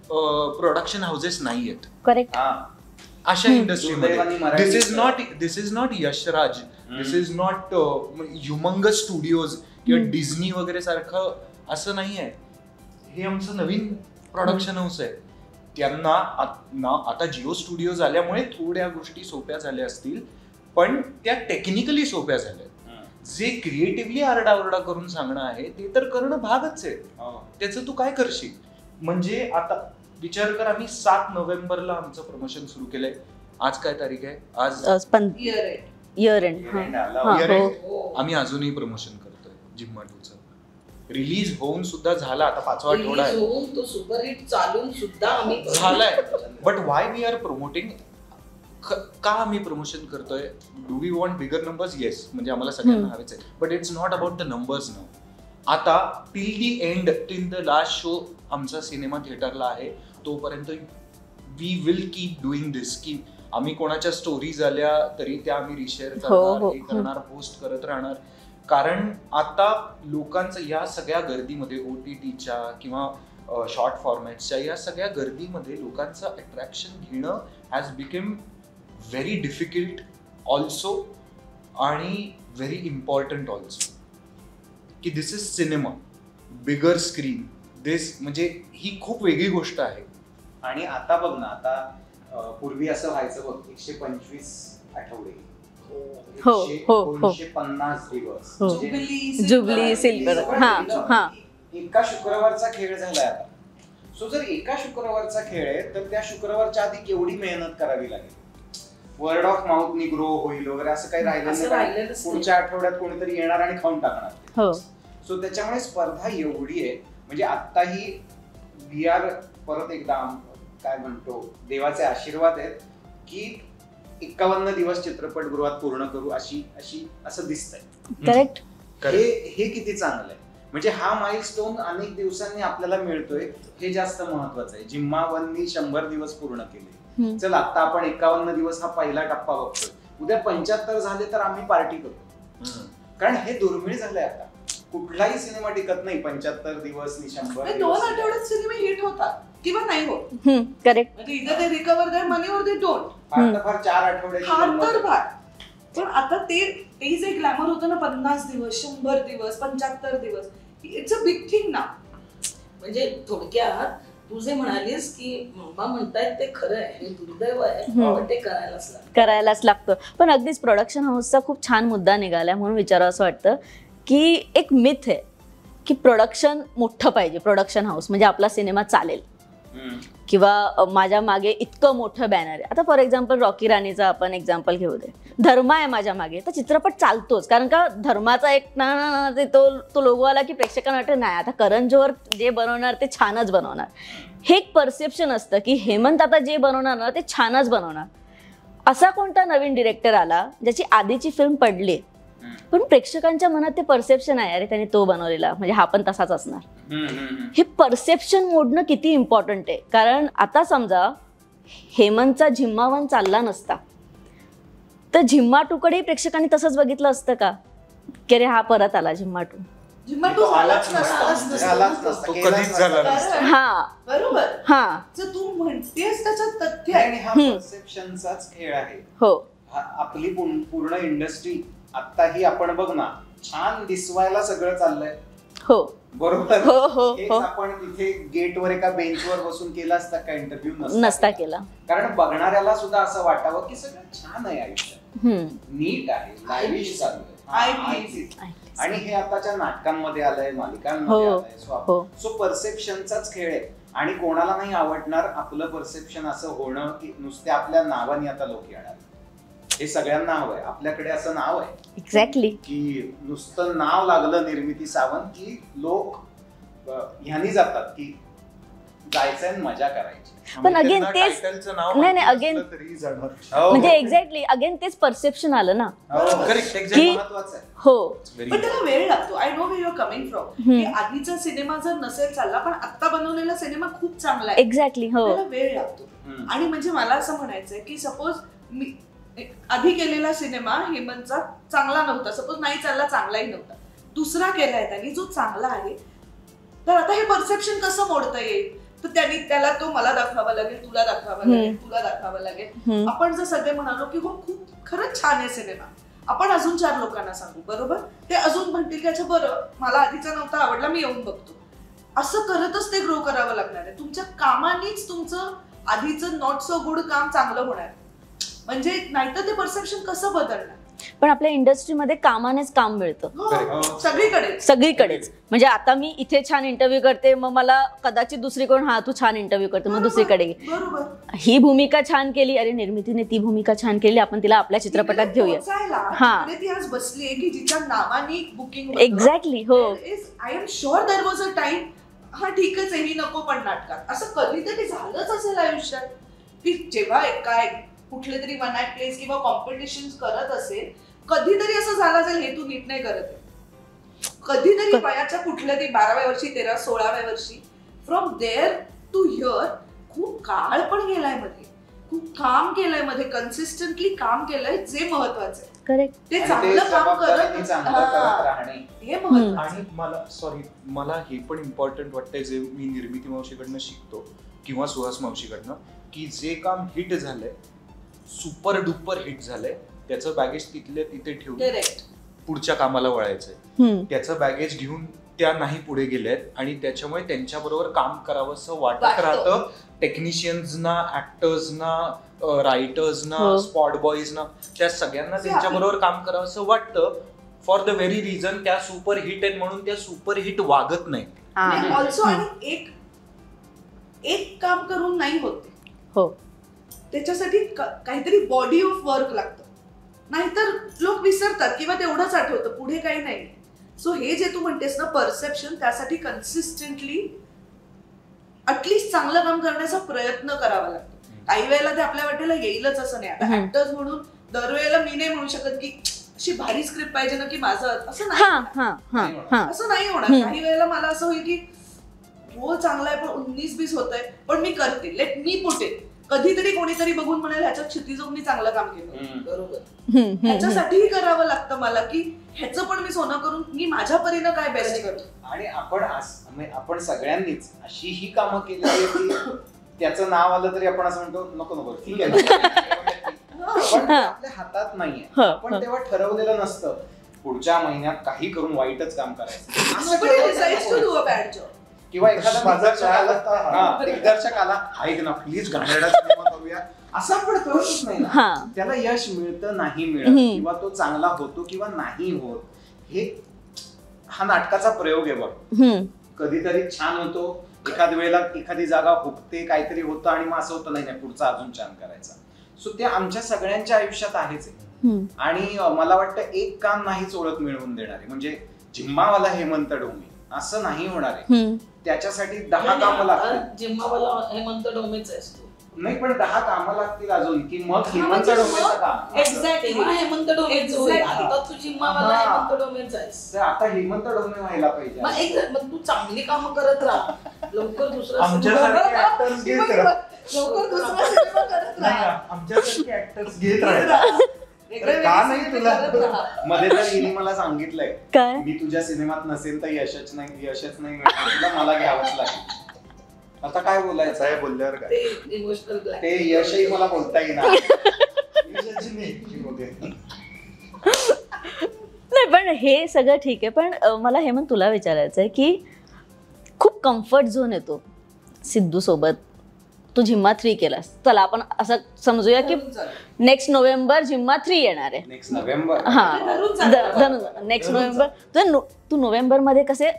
प्रोडक्शन हाऊसेस नाही आहेत. करेक्ट. अशा इंडस्ट्रीमध्ये this is not Yashraj, this is not humongous studios किंवा डिझनी वगैरे सारखं असं नाही आहे. हे आमचं नवीन प्रोडक्शन हाऊस आहे. त्यांना आता जिओ स्टुडिओज आल्यामुळे थोड्या गोष्टी सोप्या झाल्या असतील, पण त्या टेक्निकली सोप्या झाल्या. जे क्रिएटिव्हली आरडाओरडा करून सांगणं आहे ते तर करणं भागच आहे. त्याचं तू काय करशील. म्हणजे आता विचार कर, आम्ही 7 नोव्हेंबरला आमचं प्रमोशन सुरू केलंय. आज काय तारीख आहे? आज इयर एंड. आम्ही अजूनही प्रमोशन करतोय जिम्मा 2चं. रिलीज होऊन सुद्धा झाला, आता 5वा आठवडा आहे. तो सुपरहिट चालून सुद्धा आम्ही झालाय. But why we are promoting, का आम्ही प्रमोशन करतोय? Do we want bigger numbers? Yes, म्हणजे आम्हाला सगळ्यांना हवेच आहे. But it's not about the numbers now. आता till the end, till the last show आमचा सिनेमा थिएटरला आहे तोपर्यंत we will keep doing this. की आम्ही कोणाच्या स्टोरीज आल्या तरी त्या आम्ही रिशेअर करणार, पोस्ट करत राहणार. कारण आता लोकांचं या सगळ्या गर्दीमध्ये, OTTच्या किंवा शॉर्ट फॉर्मॅट्सच्या या सगळ्या गर्दीमध्ये लोकांचं अट्रॅक्शन घेणं has become very difficult also आणि व्हेरी इम्पॉर्टंट ऑल्सो. की दिस इज सिनेमा, बिगर स्क्रीन, दिस म्हणजे ही खूप वेगळी गोष्ट आहे. आणि आता बघ ना, आता पूर्वी असं व्हायचं बघ, 125 आठवडे, 250 दिवस, जुबली, सिल्वर. एका शुक्रवारचा खेळ झालाय आता. सो जर एका शुक्रवारचा खेळ आहे तर त्या शुक्रवारच्या आधी केवढी मेहनत करावी लागेल. वर्ड ऑफ माउथनी ग्रो होईल वगैरे असं काही राहिलं नाही. पुढच्या आठवड्यात कोणीतरी येणार आणि खाऊन टाकणार. सो त्याच्यामुळे स्पर्धा एवढी आहे. म्हणजे आत्ताही वी आर, परत एकदा काय म्हणतो, देवाचे आशीर्वाद आहेत की 51 दिवस चित्रपटगृहात पूर्ण करू असं दिसतंय. करेक्ट. हे किती चांगलं आहे. म्हणजे हा माइलस्टोन अनेक दिवसांनी आपल्याला मिळतोय, हे जास्त महत्वाचं आहे. जिम्मा 1नी 100 दिवस पूर्ण केले. चल आता आपण 51 दिवस हा पहिला टप्पा बघतोय. उद्या 75 झाले तर आम्ही पार्टी करतो. कारण हे दुर्मिळ झालंय. आता कुठलाही सिनेमा टिकत नाही 75 दिवस नि 100 दिवस. 2 आठवड्यात सिनेमे हिट होतात किंवा नाही होत. करेक्ट. म्हणजे इथं ते रिकवर देअर मनी और दे डोंट. फार 4 आठवड्यात. पण आता ते जे ग्लॅमर होतं ना, 50 दिवस, 100 दिवस, 75 दिवस, इट्स अ बिग थिंग ना. म्हणजे थोडक्यात तू जे म्हणालीस की मम्मा म्हणतायत ते खरं आहे, हे दुर्दैव आहे, ते करायलाच लागतं. पण अगदीच प्रोडक्शन हाऊसचा खूप छान मुद्दा निघाला म्हणून विचारावं असं वाटतं की एक मिथ आहे की प्रोडक्शन मोठं पाहिजे, प्रोडक्शन हाऊस म्हणजे आपला सिनेमा चालेल, किंवा माझ्या मागे इतकं मोठं बॅनर आहे. आता फॉर एक्झाम्पल रॉकी राणीचा आपण एक्झाम्पल घेऊ दे. धर्मा आहे माझ्या मागे, तर चित्रपट चालतोच. कारण का धर्माचा एक ना तो लोगो आला की प्रेक्षकांना वाटतं नाही आता करण जोहर जे बनवणार ते छानच बनवणार. हे एक परसेप्शन असतं की हेमंत आता जे बनवणार ना ते छानच बनवणार. असा कोणता नवीन डिरेक्टर आला ज्याची आधीची फिल्म पडली पण प्रेक्षकांच्या मनात ते परसेप्शन आहे, अरे त्याने तो बनवलेला म्हणजे हा पण तसाच असणार. हे परसेप्शन मोडणं किती इम्पॉर्टंट आहे. कारण आता समजा हेमंतचा झिम्मा 1 चालला नसता तर झिम्मा 2 कडे प्रेक्षकांनी तसंच बघितलं असतं का, की अरे हा परत आला झिम्मा 2. जिम्मा टू झालाच नसता. तो कधीच झाला नसता. हा बरोबर. हा जर तू म्हणतेस त्याच्यात तथ्य आणि आहे. हा परसेप्शनचाच खेळ आहे. हो आपली पूर्ण इंडस्ट्री आत्ताही आपण बघ ना, छान दिसवायला सगळं चाललंय. हो बरोबर. हो हो हेच हो आपण तिथे गेटवर एका बेंचवर बसून केला असता का इंटरव्ह्यू? नसता केला. कारण बघणाऱ्याला सुद्धा असं वाटावं की सगळं छान आहे आयुष्यात, नीट आहे, लाईव्ह चालू आहे. आणि हे आताच्या नाटकांमध्ये आलंय, मालिकांमध्ये आलंय. सो परसेप्शनचाच खेळ आहे. आणि कोणाला नाही आवडणार आपलं परसेप्शन असं होणं की नुसत्या आपल्या नावाने आता लोक येणार. हे सगळ्यांना हवंय. आपल्याकडे असं नाव आहे एक्झॅक्टली की नुसतं नाव लागलं निर्मिती सावंत की लोक ह्यानी जातात की जायचंय आणि मजा करायची. पण अगेन तेच नाही अगेन म्हणजे एक्झॅक्टली अगेन तेच परसेप्शन आलं ना. महत्वाचं आहे. हो पण त्याला वेळ लागतो. I know where you are coming from. की आधीचा सिनेमा जर नसेल चालला पण आता बनवलेला सिनेमा खूप चांगला आहे. एक्झॅक्टली. हो त्याला वेळ लागतो. आणि म्हणजे मला असं म्हणायचंय की सपोज मी आधी केलेला सिनेमा हेमंतचा चांगला नव्हता, सपोज नाही चालला, चांगलाही नव्हता, दुसरा केलाय त्यांनी जो चांगला आहे, तर आता हे परसेप्शन कसं मोडता येईल? तर त्यांनी त्याला तो मला दाखवावा लागेल, तुला दाखवावा लागेल, तुला दाखवावा लागेल. आपण जर सगळे म्हणालो की हो खूप खरंच छान आहे सिनेमा, आपण अजून 4 लोकांना सांगू, बरोबर, ते अजून म्हणतील की अच्छा बरं मला आधीचा नव्हता आवडला, मी येऊन बघतो. असं करतच ते ग्रो करावं लागणार आहे. तुमच्या कामानेच तुमचं आधीचं नॉट सो गुड काम चांगलं होणार, म्हणजे नाहीतर ते परसेप्शन कसं बदलणार. पण आपल्या इंडस्ट्रीमध्ये कामानेच काम मिळतं सगळीकडेच. म्हणजे आता मी इथे छान इंटरव्ह्यू करते, मग मला कदाचित दुसरी कोण हा तू छान इंटरव्ह्यू करते, मग दुसरीकडे ही भूमिका छान केली, अरे निर्मितीने ती भूमिका छान केली, आपण तिला आपल्या चित्रपटात घेऊया. ती आज बसली आहे की जिच्या नावाने बुकिंग. एक्झॅक्टली. हो I am sure there was a time हा ठीकच आहे ही नको पण नाटकात, असं कधीतरी झालंच असेल आयुष्यात की जेव्हा काय कुठले तरी वन नाईट प्लेस किंवा कॉम्पिटिशन करत असेल, कधीतरी असं झालं असेल हे तू नीट नाही करत आहे. कधीतरी वयाच्या कुठल्या तरी 12व्या वर्षी 13 16व्या वर्षी फ्रॉम देअर टू हिअर खूप काळ पण गेलाय मध्ये, खूप काम केलंय मध्ये, कन्सिस्टंटली काम केलंय, जे महत्वाचं आहे. करेक्ट. ते चांगलं काम करत राहणे हे महत्वाचं. आणि मला हे पण इम्पॉर्टंट वाटतंय जे मी निर्मिती मावशीकडनं शिकतो किंवा सुहास मावशीकडनं, की जे काम हिट झालंय, सुपर डुपर हिट झालंय, त्याचं बॅगेज तिथल्या तिथे ठेवून पुढच्या कामाला वळायचंय. त्याचं बॅगेज घेऊन त्या नाही पुढे गेल्यात आणि त्याच्यामुळे त्यांच्याबरोबर काम करावं असं वाटत राहतं टेक्निशियन्सना, ऍक्टर्सना, रायटर्सना, स्पॉट बॉईजना, त्या सगळ्यांना त्यांच्याबरोबर काम करावं असं वाटतं. फॉर द व्हेरी रिझन त्या सुपर हिट आहेत म्हणून त्या सुपर हिट वागत नाही. ऑल्सो आणि एक काम करून नाही होते. हो त्याच्यासाठी काहीतरी बॉडी ऑफ वर्क लागतं, नाहीतर लोक विसरतात किंवा तेवढंच आठवतं, पुढे काही नाही. सो हे जे तू म्हणतेस ना परसेप्शन, त्यासाठी कन्सिस्टंटली अटलिस्ट चांगलं काम करण्याचा प्रयत्न करावा लागतो. काही वेळेला ते आपल्या वाटेला येईलच असं नाही. आता ऍक्टर्स म्हणून दरवेळेला मी नाही म्हणू शकत की अशी भारी स्क्रिप्ट पाहिजे ना की माझं असं नाही, असं नाही होणार. काही वेळेला मला असं होईल की रोल चांगला आहे पण 19-20 होत आहे, पण मी करते, लेट मी पुट इट. कधीतरी कोणीतरी बघून म्हणाल ह्याच्यात क्षितिज मी चांगलं काम केलं, बरोबर, ह्याच्यासाठीही करावं लागतं मला की ह्याचं पण मी सोनं करून मी माझ्या परीनं काय बेस्ट करतो. आणि आपण सगळ्यांनीच अशी ही कामं केली आहे की त्याचं नाव आलं तरी आपण असं म्हणतो नको नको ठीक आहे, पण आपल्या हातात नाहीये. आपण तेव्हा ठरवलेलं नसतं पुढच्या महिन्यात काही करून वाईटच काम करायचं, किंवा एखादा दिग्दर्शक आला ऐक ना प्लीज घाणेरडा सिनेमा करूया, असं आपण करतच नाही ना. त्याला यश मिळतं नाही मिळत, किंवा तो चांगला होतो किंवा नाही होत, हे हा नाटकाचा प्रयोग आहे बघ. कधीतरी छान होतो, एखाद्या वेळेला एखादी जागा हुकते, काहीतरी होतं आणि मग असं होतं नाही पुढचा अजून छान करायचा. सो ते आमच्या सगळ्यांच्या आयुष्यात आहेच. आणि मला वाटतं एक काम नाहीच ओळख मिळवून देणारे, म्हणजे जिम्मावाला हेमंत डोमे असं नाही होणार आहे. त्याच्यासाठी 10 कामं लागतात. जिम्मावाला हेमंत डोमेच आहेस तू. नाही पण 10 कामं लागतील अजून की मग हेमंत डोमेचं काम. एक्झॅक्टली हेमंत डोमेचं होईल. आता तू जिम्मावाला हेमंत डोमेचा आहेस. तर आता हेमंत डोमे व्हायला पाहिजे. मग तू चांगली कामं करत राहा, लवकर दुसरा आमच्यासारखे ऍक्टर्स घेत राहा. लवकर दुसरा सिनेमा करत राहा. आमच्यासारखे ऍक्टर्स घेत राहा. का नाही तुला? मध्ये तर हिने मला सांगितलंय काय? मी तुझ्या सिनेमात नसेल तर यशच नाही मिळणार, तुला मला घ्यावंच लागेल. आता काय बोलायचं आहे? बोलल्यावर काय ते इमोशनल ते यशही मला बोलता येईना. नाही पण हे सगळं ठीक आहे, पण मला हेमंत तुला विचारायचं आहे की खूप कम्फर्ट झोन येतो सिद्धू सोबत. तू झिम्मा 3 केलास, चला आपण असं समजूया की नेक्स्ट नोव्हेंबर झिम्मा 3 येणार आहे. Next November. हा, नेक्स्ट नोव्हेंबर. तू नोव्हेंबर मध्ये कसे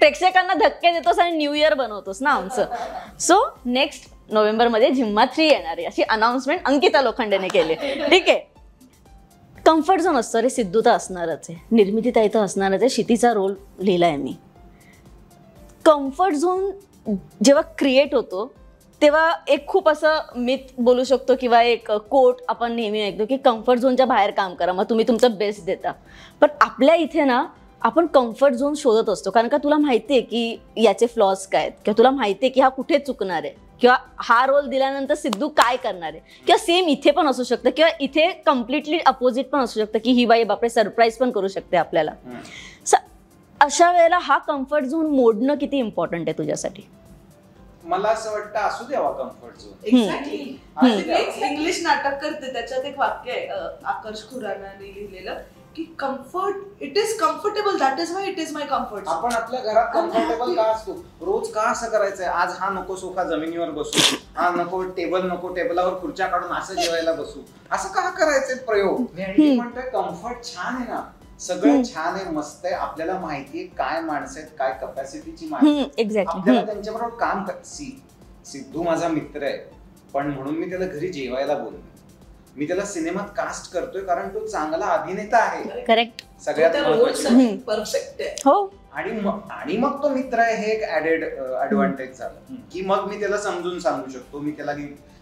प्रेक्षकांना धक्के देतोस आणि न्यू इयर बनवतोस ना आमचं. सो नेक्स्ट नोव्हेंबर मध्ये झिम्मा 3 येणार आहे अशी अनाउन्समेंट अंकिता लोखंडेने केली. ठीक आहे, कम्फर्ट झोन असतो रे. सिद्धू तर असणारच आहे, निर्मिती ताई तर असणारच आहे, क्षितीचा रोल लिहिलाय मी. कम्फर्ट झोन जेव्हा क्रिएट होतो तेव्हा एक खूप असं मिथ बोलू शकतो किंवा एक कोट आपण नेहमी ऐकतो की कम्फर्ट झोनच्या बाहेर काम करा, मग तुम्ही तुमचं बेस्ट देता. पण आपल्या इथे ना आपण कम्फर्ट झोन शोधत असतो, कारण का तुला माहिती आहे की याचे फ्लॉज काय आहेत, किंवा तुला माहिती आहे की हा कुठे चुकणार आहे, किंवा हा रोल दिल्यानंतर सिद्धू काय करणार आहे. किंवा सेम इथे पण असू शकतं, किंवा इथे कम्प्लिटली अपोजिट पण असू शकतं की ही बाई बापरे सरप्राईज पण करू शकते आपल्याला. अशा वेळेला हा कम्फर्ट झोन मोडणं किती इम्पॉर्टंट आहे तुझ्यासाठी? मला असं वाटतं असू द्यावा कम्फर्ट झोन. एक्झॅक्टली. इंग्लिश नाटक करते, त्याच्यात एक वाक्य आहे आकर्ष खुरानाने लिहिलेलं की comfort it is comfortable, that is why it is my comfort. आपण आपल्या घरात कम्फर्टेबल का असतो? रोज का असं करायचंय? आज हा नको सोफा जमिनीवर बसू, हा नको टेबलावर खुर्च्या काढून असं जेवायला बसू, असं का करायचंय प्रयोग? मी म्हणतोय कम्फर्ट छान आहे ना, सगळं छान आहे, मस्त आहे. आपल्याला माहितीये काय माणसं आहेत, काय कपॅसिटीची माणसं, आपल्याला त्यांच्याबरोबर काम सिद्धू माझा मित्र आहे, पण म्हणून मी त्याला घरी जेवायला बोललो. मी त्याला सिनेमात कास्ट करतोय कारण तो चांगला अभिनेता आहे. करेक्ट. सगळ्यात महत्त्वाचं परफेक्ट आहे. हो. आणि मग तो मित्र आहे हे एक ऍडेड ऍडव्हान्टेज झालं की मग मी त्याला समजून सांगू शकतो, मी त्याला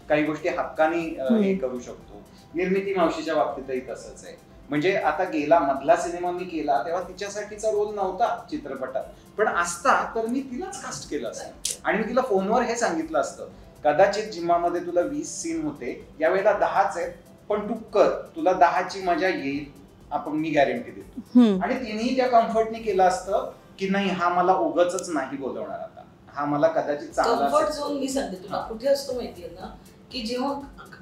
काही गोष्टी हक्काने हे करू शकतो. निर्मिती मावशीच्या बाबतीतही तसंच आहे. म्हणजे आता मधला सिनेमा मी केला तेव्हा तिच्यासाठीचा रोल नव्हता चित्रपटात, पण असता तर मी तिलाच कास्ट केलं असतं आणि मी तिला फोनवर हे सांगितलं असतं कदाचित जिम्मामध्ये तुला 20 सीन होते, यावेळेला 10च आहेत, पण तू कर, तुला 10ची मजा येईल, मी गॅरंटी देतो. आणि तिनेही त्या कम्फर्टने केलं असतं की नाही हा मला उगाचच नाही बोलवणार, आता हा मला कदाचित चांगला. कम्फर्ट झोन मी सांगते तुला कुठे असतो माहितीये ना, की जेव्हा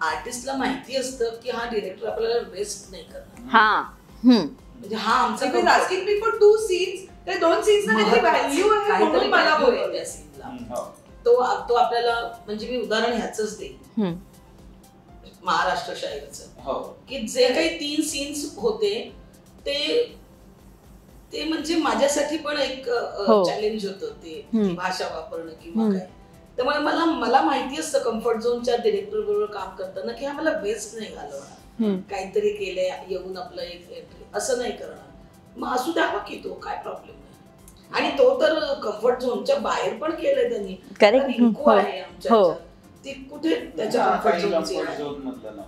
आर्टिस्टला माहिती असतं की हा डिरेक्टर आपल्याला वेस्ट नाही करणार. म्हणजे हा आमचा asking me for 2 scenes, त्या 2 scenes ना काहीतरी व्हॅल्यू आहे म्हणून मला बोलवलं त्या सीनला. तो आपल्याला, म्हणजे मी उदाहरण ह्याचंच देईन महाराष्ट्र शाहीचं, की जे काही 3 सीन्स होते ते म्हणजे माझ्यासाठी पण एक चॅलेंज होतं ते भाषा वापरणं किंवा काय. त्यामुळे मला माहिती असतं कम्फर्ट झोनच्या डिरेक्टर बरोबर काम करताना की आम्हाला वेस्ट नाही घालवणार, काहीतरी केलंय येऊन आपलं एक एंट्री असं नाही करणार, मग असू द्यावा की तो काय प्रॉब्लेम नाही. आणि तो तर कम्फर्ट झोनच्या बाहेर पण केलंय त्यांनी. रिंकू आहे आमच्या, ती कुठे त्याच्या कम्फर्ट झोन मधलं.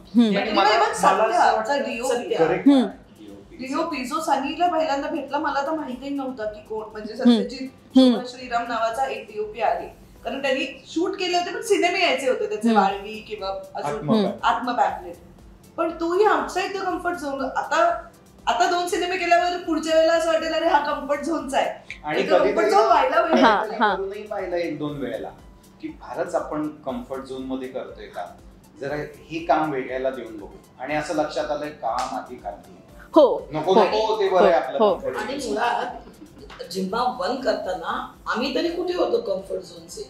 डीओपी जो सनीला पहिल्यांदा भेटला मला तर माहिती नव्हता की कोण, म्हणजे सत्यजित श्रीराम नावाचा एक डीओपी आहे, कारण त्यांनी शूट केले होते पण सिनेमे यायचे होते त्याचे, वाळवी किंवा अजून आत्मपॅम्पलेट, पण तोही आउटसाइड द कम्फर्ट झोन. आता 2 सिनेमे केल्यावर पुढच्या वेळेला असं वाटेल अरे हा कम्फर्ट झोनचा आहे, आणि कम्फर्ट झोन करूनही पाहिलं 1-2 वेळेला की फारच आपण कम्फर्ट झोन मध्ये करतोय का, जरा हे काम वेगळ्याला देऊन बघू. आणि असं लक्षात आलंय काम आधी खाली नको ते बरं आहे आपलं. आणि मुळात जिम्मा 1 करताना आम्ही तरी कुठे होतो कम्फर्ट झोनचे.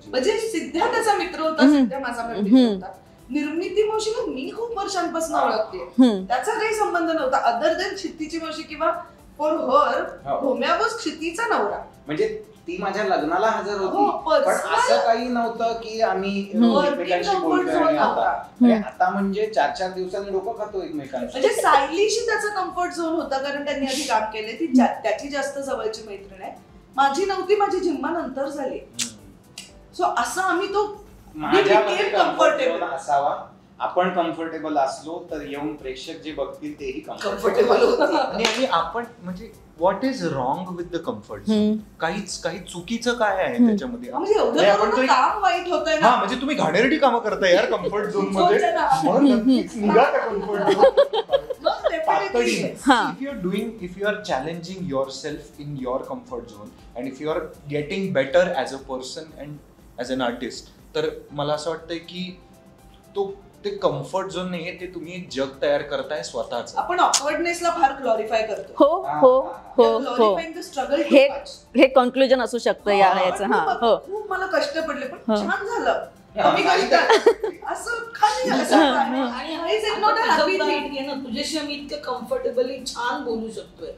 म्हणजे सिद्ध्या त्याचा मित्र होता, सिद्ध्या माझा मित्र होता. निर्मिती मावशीला मी खूप वर्षांपासून ओळखते, त्याचा काही संबंध नव्हता अदर देन क्षितीची मावशी किंवा फॉर हर होम्या वॉज क्षितीचा नवरा, म्हणजे ती माझ्या लग्नाला हजर होती, पण असं काही नव्हतं की आम्ही एकमेकांशी बोलतोय. आता म्हणजे 4-4 दिवसांनी डोकं खातो एकमेकांशी. म्हणजे सायलीशी त्याचा कम्फर्ट झोन होता कारण त्यांनी आधी काम केले, ती त्याची जास्त जवळची मैत्रीण आहे. माझी नव्हती, माझी जिम्मा नंतर झाली. सो असं आम्ही तो माझ्या became comfortable. असावा, आपण कम्फर्टेबल असलो तर येऊन प्रेक्षक जे बघतील तेही कम्फर्टेबल होती. आणि आपण म्हणजे what is wrong with the comfort zone, काही चुकीचं काय आहे त्याच्यामध्ये? म्हणजे एवढं आपण करून तरी- काम वाईट होतंय ना. हा म्हणजे तुम्ही घाणेरडी कामं करताय यार कम्फर्ट झोन मध्ये, झोनच्या नावाने. मग नक्कीच निघा त्या कम्फर्ट झोन. मग तातडीने. definitely. हा. If you are challenging yourself in your comfort zone and if you are getting better as a person and as an artist, तर मला असं वाटतंय की ते कम्फर्ट झोन नाहीये, ते तुम्ही एक जग तयार करताय स्वतःच. आपण ऑकवर्डनेसला फार ग्लोरीफाय करतो. हो हो हो हो ग्लोरीफाईंग द स्ट्रगल. हे कन्क्लुजन असू शकतं याचं. हा हो खूप मला कष्ट पडले पण हो. छान झालं. कमी कष्टात असं खाली असं आहे. आणि It's not a happy तुझं thing. दाट आहे ना, तुझ्याशी आम्ही इतकं कम्फर्टेबली छान बोलू शकतोय.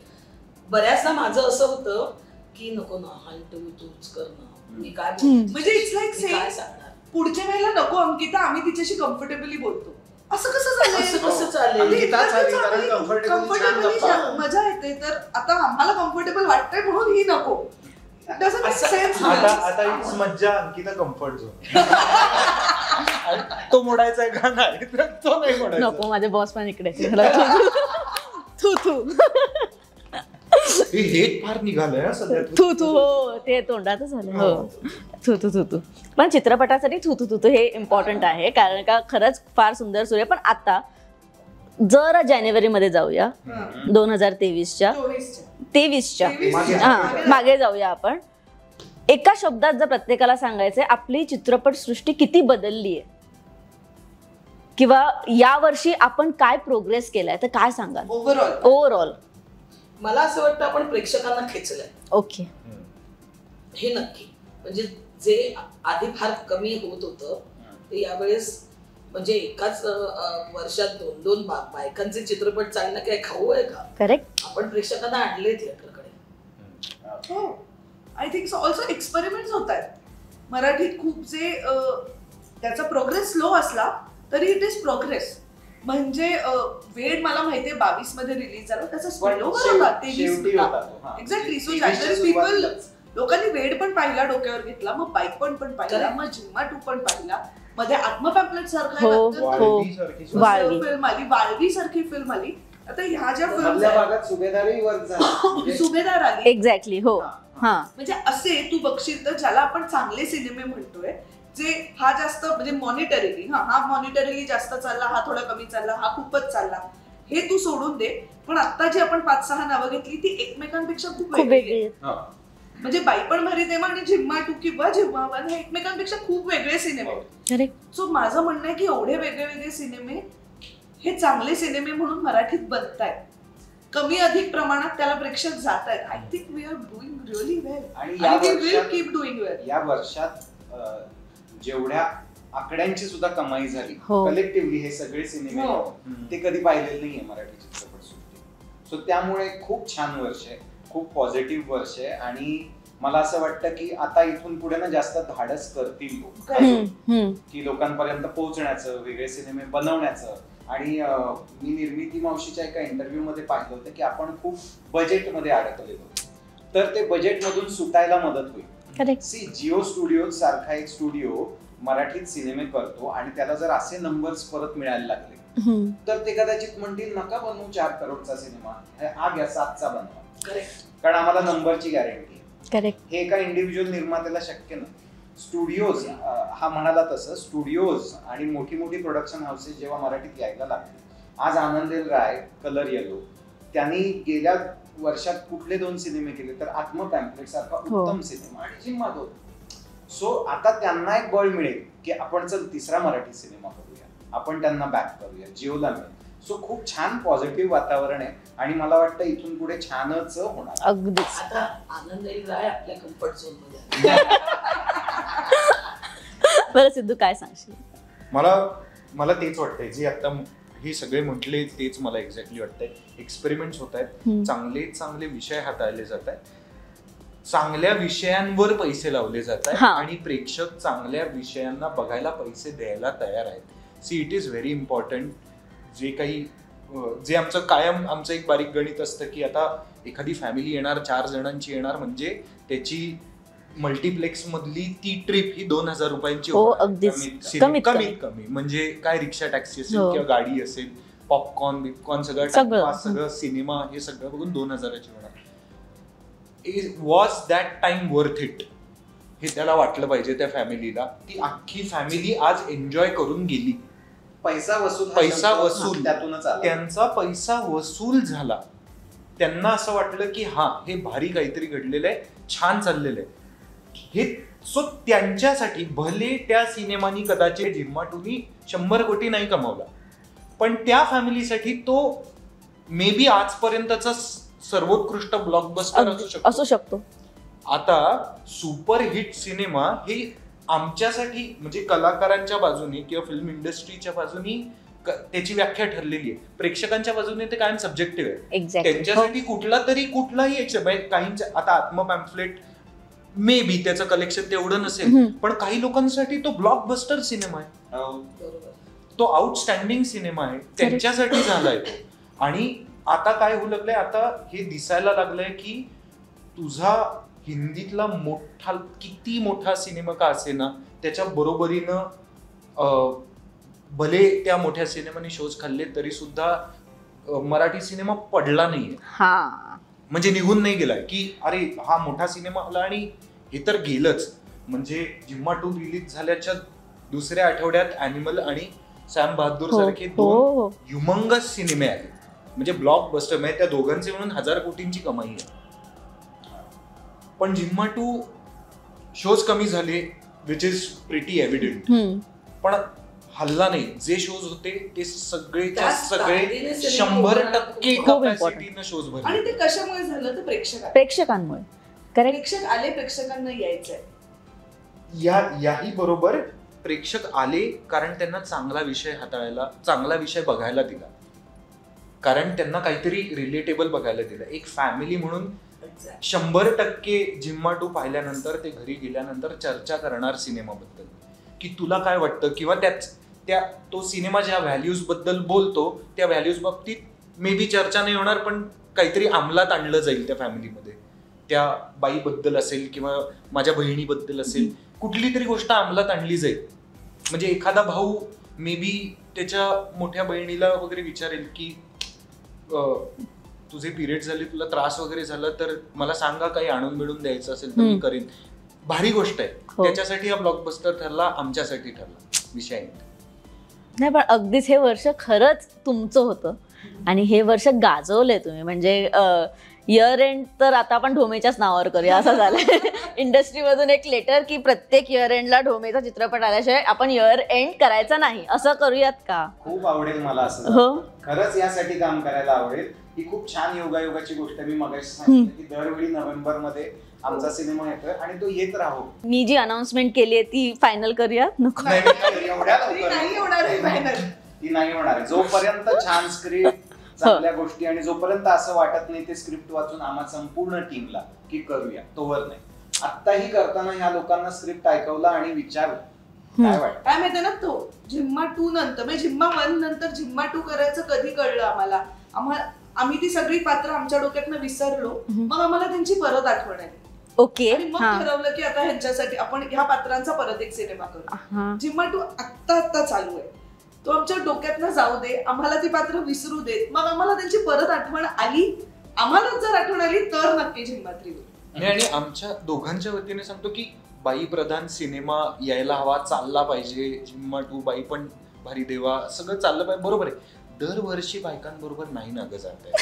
बऱ्याचदा माझं असं होतं की नको ना, हा इंटरव्ह्यू तूच कर ना, मी काय बोलू, म्हणजे it's like मी काय saying, सांगणार, पुढच्या वेळेला नको अंकिता, आम्ही तिच्याशी कम्फर्टेबली बोलतो. असं कसं झालंय? असं कसं चालेल? आम्ही अंकिता इतकं चालेल, कारण चांगली comfortably comfortably छान गप्पा. मजा येते, तर आता आम्हाला कम्फर्टेबल वाटतंय म्हणून ही नको. It doesn't make असं- sense. आता हीच मज्जा अंकिता कम्फर्ट झोन. तो मोडायचा का नाही? तो नाही मोडायचा. नको, माझे बॉस पण इकडे. थू हे फार निघालंय सध्या. थू हो, ते तोंडातच झालं. हो थू. पण चित्रपटासाठी थू हे इम्पॉर्टंट आहे, कारण का खरंच फार सुंदर सूर्य. पण आता जर जानेवारीमध्ये जाऊया, 2023च्या 23च्या मागे जाऊया आपण. एका शब्दात जर प्रत्येकाला सांगायचंय आपली चित्रपटसृष्टी किती बदलली आहे किंवा या वर्षी आपण काय प्रोग्रेस केलाय, तर काय सांगाल ओव्हरऑल? मला असं वाटतं आपण प्रेक्षकांना खेचलंय. ओके. हे नक्की. म्हणजे जे आधी फार कमी होत होतं ते यावेळेस म्हणजे एकाच वर्षात 2-2 बायकांचे चित्रपट चालणं काय खाऊ आहे का? करेक्ट. आपण प्रेक्षकांना आणले थिएटरकडे. हो, I think so. Also experiments होत आहेत मराठीत खूप, जे त्याचा प्रोग्रेस स्लो असला तरी इट इज प्रोग्रेस. म्हणजे वेळ मला माहितीये 22 मध्ये रिलीज झाला, त्याचा स्पीड होता 23 होता. एक्झॅक्टली. सो जनरल पीपल, लोकांनी वेड पण पाहिला, डोक्यावर घेतला, मग बाईक पण पाहिला, मग जिम्मा 2 पण पाहिला, मध्ये आत्मपॅम्पलेट सारखा फिल्म आली, वाळवी सारखी फिल्म आली. आता ह्या ज्या फिल्म सुभेदार आली, एक्झॅक्टली. हो. हा, म्हणजे असे तू बघशील तर ज्याला आपण चांगले सिनेमे म्हणतोय, जे हा जास्त म्हणजे मॉनिटरीली, हा मॉनिटरीली जास्त चालला, हा थोडा कमी चालला, हा खूपच चालला, हे तू सोडून दे. पण आता जी आपण 5-6 नावं घेतली ती एकमेकांपेक्षा खूप वेगळी आहेत. म्हणजे बाई पण भरी देवा आणि झिम्मा 2 किंवा झिम्मा 1 हे एकमेकांपेक्षा खूप वेगळे सिनेमे आहेत. सो माझं म्हणणं आहे की एवढे वेगळे सिनेमे हे चांगले सिनेमे म्हणून मराठीत बनतायत. कमी अधिक प्रमाणात त्याला प्रेक्षक जात आहेत. I think we are doing really well आणि we will keep doing well. या वर्षात जेवढ्या आकड्यांची सुद्धा कमाई झाली हो. कलेक्टिव्हली, हे सगळे सिनेमे ते कधी पाहिलेले नाहीये मराठी चित्रपटसृष्टी. सो त्यामुळे खूप छान वर्ष आहे, खूप पॉझिटिव्ह वर्ष आहे. आणि मला असं वाटतं की आता इथून पुढे ना जास्त धाडस करतील लोक, की लोकांपर्यंत पोहोचण्याचं, वेगळे सिनेमे बनवण्याचं. आणि मी निर्मिती मावशीच्या एका इंटरव्ह्यू मध्ये पाहिलं होतं की आपण खूप बजेटमध्ये अडकलेलो, तर ते बजेटमधून सुटायला मदत होईल. सी, जिओ स्टुडिओ सारखा एक स्टुडिओ मराठीत सिनेमे करतो आणि त्याला जर असे नंबर्स परत मिळायला लागले तर ते कदाचित म्हणतील नका बनवू 4 करोडचा सिनेमा, हा घ्या 7चा बनवा, कारण आम्हाला नंबरची गॅरंटी आहे. हे एका इंडिव्हिज्युअल निर्मात्याला शक्य नाही. स्टुडिओज, हा म्हणाला तसं, स्टुडिओज आणि मोठी मोठी प्रोडक्शन हाऊसेस जेव्हा मराठीत यायला लागले, आज आनंदेल राय, कलर येलो, त्यांनी गेल्या वर्षात कुठले 2 सिनेमे केले तर आत्मपॅम्पलेट सारखा उत्तम सिनेमा आणि झिम्मा 2. सो आता त्यांना एक बळ मिळेल की आपण चल 3रा मराठी सिनेमा करूया, आपण त्यांना बॅक करूया, जिओला मिळेल. सो खूप छान पॉझिटिव्ह वातावरण आहे आणि मला वाटतं इथून पुढे छानच होणार. अगदीच. आता आनंदही राय आपल्या कम्फर्ट झोन मध्ये. बरं सिद्धू, काय सांगशील? मला तेच वाटतंय, जे आता हे सगळे म्हटले तेच मला एक्झॅक्टली वाटतंय. एक्सपेरिमेंट्स होत आहेत, चांगले विषय हाताळले जात आहेत, चांगल्या विषयांवर पैसे लावले जात आहेत आणि प्रेक्षक चांगल्या विषयांना बघायला पैसे द्यायला तयार आहेत. See, it is very important. जे आमचं कायम आमचं एक बारीक गणित असतं की आता एखादी फॅमिली येणार, 4 जणांची येणार, म्हणजे त्याची मल्टिप्लेक्स मधली ती ट्रिप ही 2,000 रुपयांची हो होणार. अगदीच कमीत कमी म्हणजे काय रिक्षा टॅक्सी असेल हो. किंवा गाडी असेल, पॉपकॉर्न बिपकॉर्न सगळं सगळं सिनेमा हे सगळं बघून 2,000ची होणार. Was that time worth it हे त्याला वाटलं पाहिजे त्या फॅमिलीला. ती अख्खी फॅमिली आज एन्जॉय करून गेली. पैसा वसूल त्यातूनच आला. त्यांचा पैसा वसूल झाला. त्यांना असं वाटलं की हा हे भारी काहीतरी घडलेलं आहे, छान चाललेलं आहे हे. सो त्यांच्यासाठी भले त्या सिनेमानी कदाचित झिम्मा 2नी 100 कोटी नाही कमावला, पण त्या फॅमिलीसाठी तो मे बी आजपर्यंतचा सर्वोत्कृष्ट ब्लॉकबस्टर असू शकतो. आता सुपरहिट सिनेमा हे आमच्यासाठी म्हणजे कलाकारांच्या बाजूने किंवा फिल्म इंडस्ट्रीच्या बाजूने त्याची व्याख्या ठरलेली आहे. प्रेक्षकांच्या बाजूने ते कायम सब्जेक्टिव्ह आहे. त्यांच्यासाठी कुठलाही एक काहींच्या आता आत्म पॅम्फलेट मे बी त्याचं कलेक्शन तेवढं नसेल, पण काही लोकांसाठी तो ब्लॉकबस्टर सिनेमा आहे, तो आउटस्टँडिंग सिनेमा आहे, त्यांच्यासाठी झालाय तो. आणि आता काय होऊ लागलंय, आता हे दिसायला लागलंय की तुझा हिंदीतला किती मोठा सिनेमा का असे ना, त्याच्या बरोबरीनं भले त्या मोठ्या सिनेमाने शोज खाल्ले तरी सुद्धा मराठी सिनेमा पडला नाहीये. म्हणजे निघून नाही गेलाय की अरे हा मोठा सिनेमा आला आणि हे तर गेलंच. म्हणजे झिम्मा 2 रिलीज झाल्याच्या दुसऱ्या आठवड्यात ॲनिमल आणि सॅम बहादूर सारखे 2 ह्युमंगस सिनेमे आले. म्हणजे ब्लॉकबस्टर, म्हणजे त्या दोघांचे म्हणून 1,000 कोटींची कमाई आहे. पण झिम्मा 2 शोज कमी झाले विच इज प्रिटी एव्हिडंट, पण हल्ला नाही. जे शोज होते ते सगळेच्या सगळे 100% कॅपॅसिटीनं शोज भरले. आणि ते कशामुळे झालं तर प्रेक्षकांमुळे. प्रेक्षक आले, प्रेक्षकांना यायचंय. याही बरोबर प्रेक्षक आले कारण त्यांना चांगला विषय हाताळायला, चांगला विषय बघायला दिला, कारण त्यांना काहीतरी रिलेटेबल बघायला दिलं. एक फॅमिली म्हणून 100% झिम्मा 2 पाहिल्यानंतर ते घरी गेल्यानंतर चर्चा करणार सिनेमाबद्दल की तुला काय वाटतं, किंवा तो सिनेमा ज्या व्हॅल्यूज बद्दल बोलतो त्या व्हॅल्यूज बाबतीत मे बी चर्चा नाही होणार, पण काहीतरी अंमलात आणलं जाईल त्या फॅमिलीमध्ये. त्या बाईबद्दल असेल किंवा माझ्या बहिणीबद्दल असेल, कुठली तरी गोष्ट अंमलात आणली जाईल. म्हणजे एखादा भाऊ मे बी त्याच्या मोठ्या बहिणीला वगैरे विचारेल की तुझे पिरियड झाले, तुला त्रास वगैरे झाला तर मला सांगा, काही आणून मिळून द्यायचं असेल तर मी करीन. भारी गोष्ट आहे. त्याच्यासाठी हा ब्लॉकबस्टर ठरला, आमच्यासाठी ठरला, विषय नाही. पण अगदीच हे वर्ष खरंच तुमचं होतं आणि हे वर्ष गाजवलंय तुम्ही. म्हणजे इयर एंड तर आता आपण ढोमेच्याच नावावर करूया असं झालंय. इंडस्ट्रीमधून एक लेटर की प्रत्येक इयर एंडला ढोमेचा चित्रपट आल्याशिवाय आपण इयर एंड करायचा नाही, असं करूयात का? खूप आवडेल मला असं. खरंच यासाठी काम करायला आवडेल. ही खूप छान योगायोगाची गोष्ट. मी मगाशी सांगितलं की दरवेळी नोव्हेंबरमध्ये आमचा सिनेमा येतोय आणि तो येत राहू. मी जी अनाउन्समेंट केली आहे ती फायनल करूया. नको, ती नाही होणार. जोपर्यंत छान स्क्रिप्ट, चांगल्या गोष्टी आणि जोपर्यंत असं वाटत नाही ते स्क्रिप्ट वाचून आम्हा संपूर्ण टीमला की करूया, तोवर नाही. आत्ताही करताना ह्या लोकांना स्क्रिप्ट ऐकवला आणि विचारलं काय वाटतं. काय माहिती ना, तो झिम्मा 2 नंतर म्हणजे झिम्मा 1 नंतर झिम्मा 2 करायचं कधी कळलं आम्हाला. आम्ही ती सगळी पात्र आमच्या डोक्यातनं विसरलो. मग आम्हाला त्यांची परत आठवण आली. ओके. आणि मग ठरवलं की आता ह्यांच्यासाठी आपण ह्या पात्रांचा परत एक सिनेमा करू. झिम्मा 2 आत्ता चालू आहे. तो आमच्या डोक्यातनं जाऊ दे, आम्हाला ती पात्र विसरू देत. मग आम्हाला त्यांची परत आठवण आली, आम्हाला जर आठवण आली तर नक्की झिम्मा 3 होईल. आणि आमच्या दोघांच्या वतीने सांगतो की बाई प्रधान सिनेमा यायला हवा, चालला पाहिजे. झिम्मा 2 बाई पण भारी देवा, सगळं चाललं पाहिजे. बरोबर आहे. दरवर्षी बायकांबरोबर नाही ना ग जात आहे.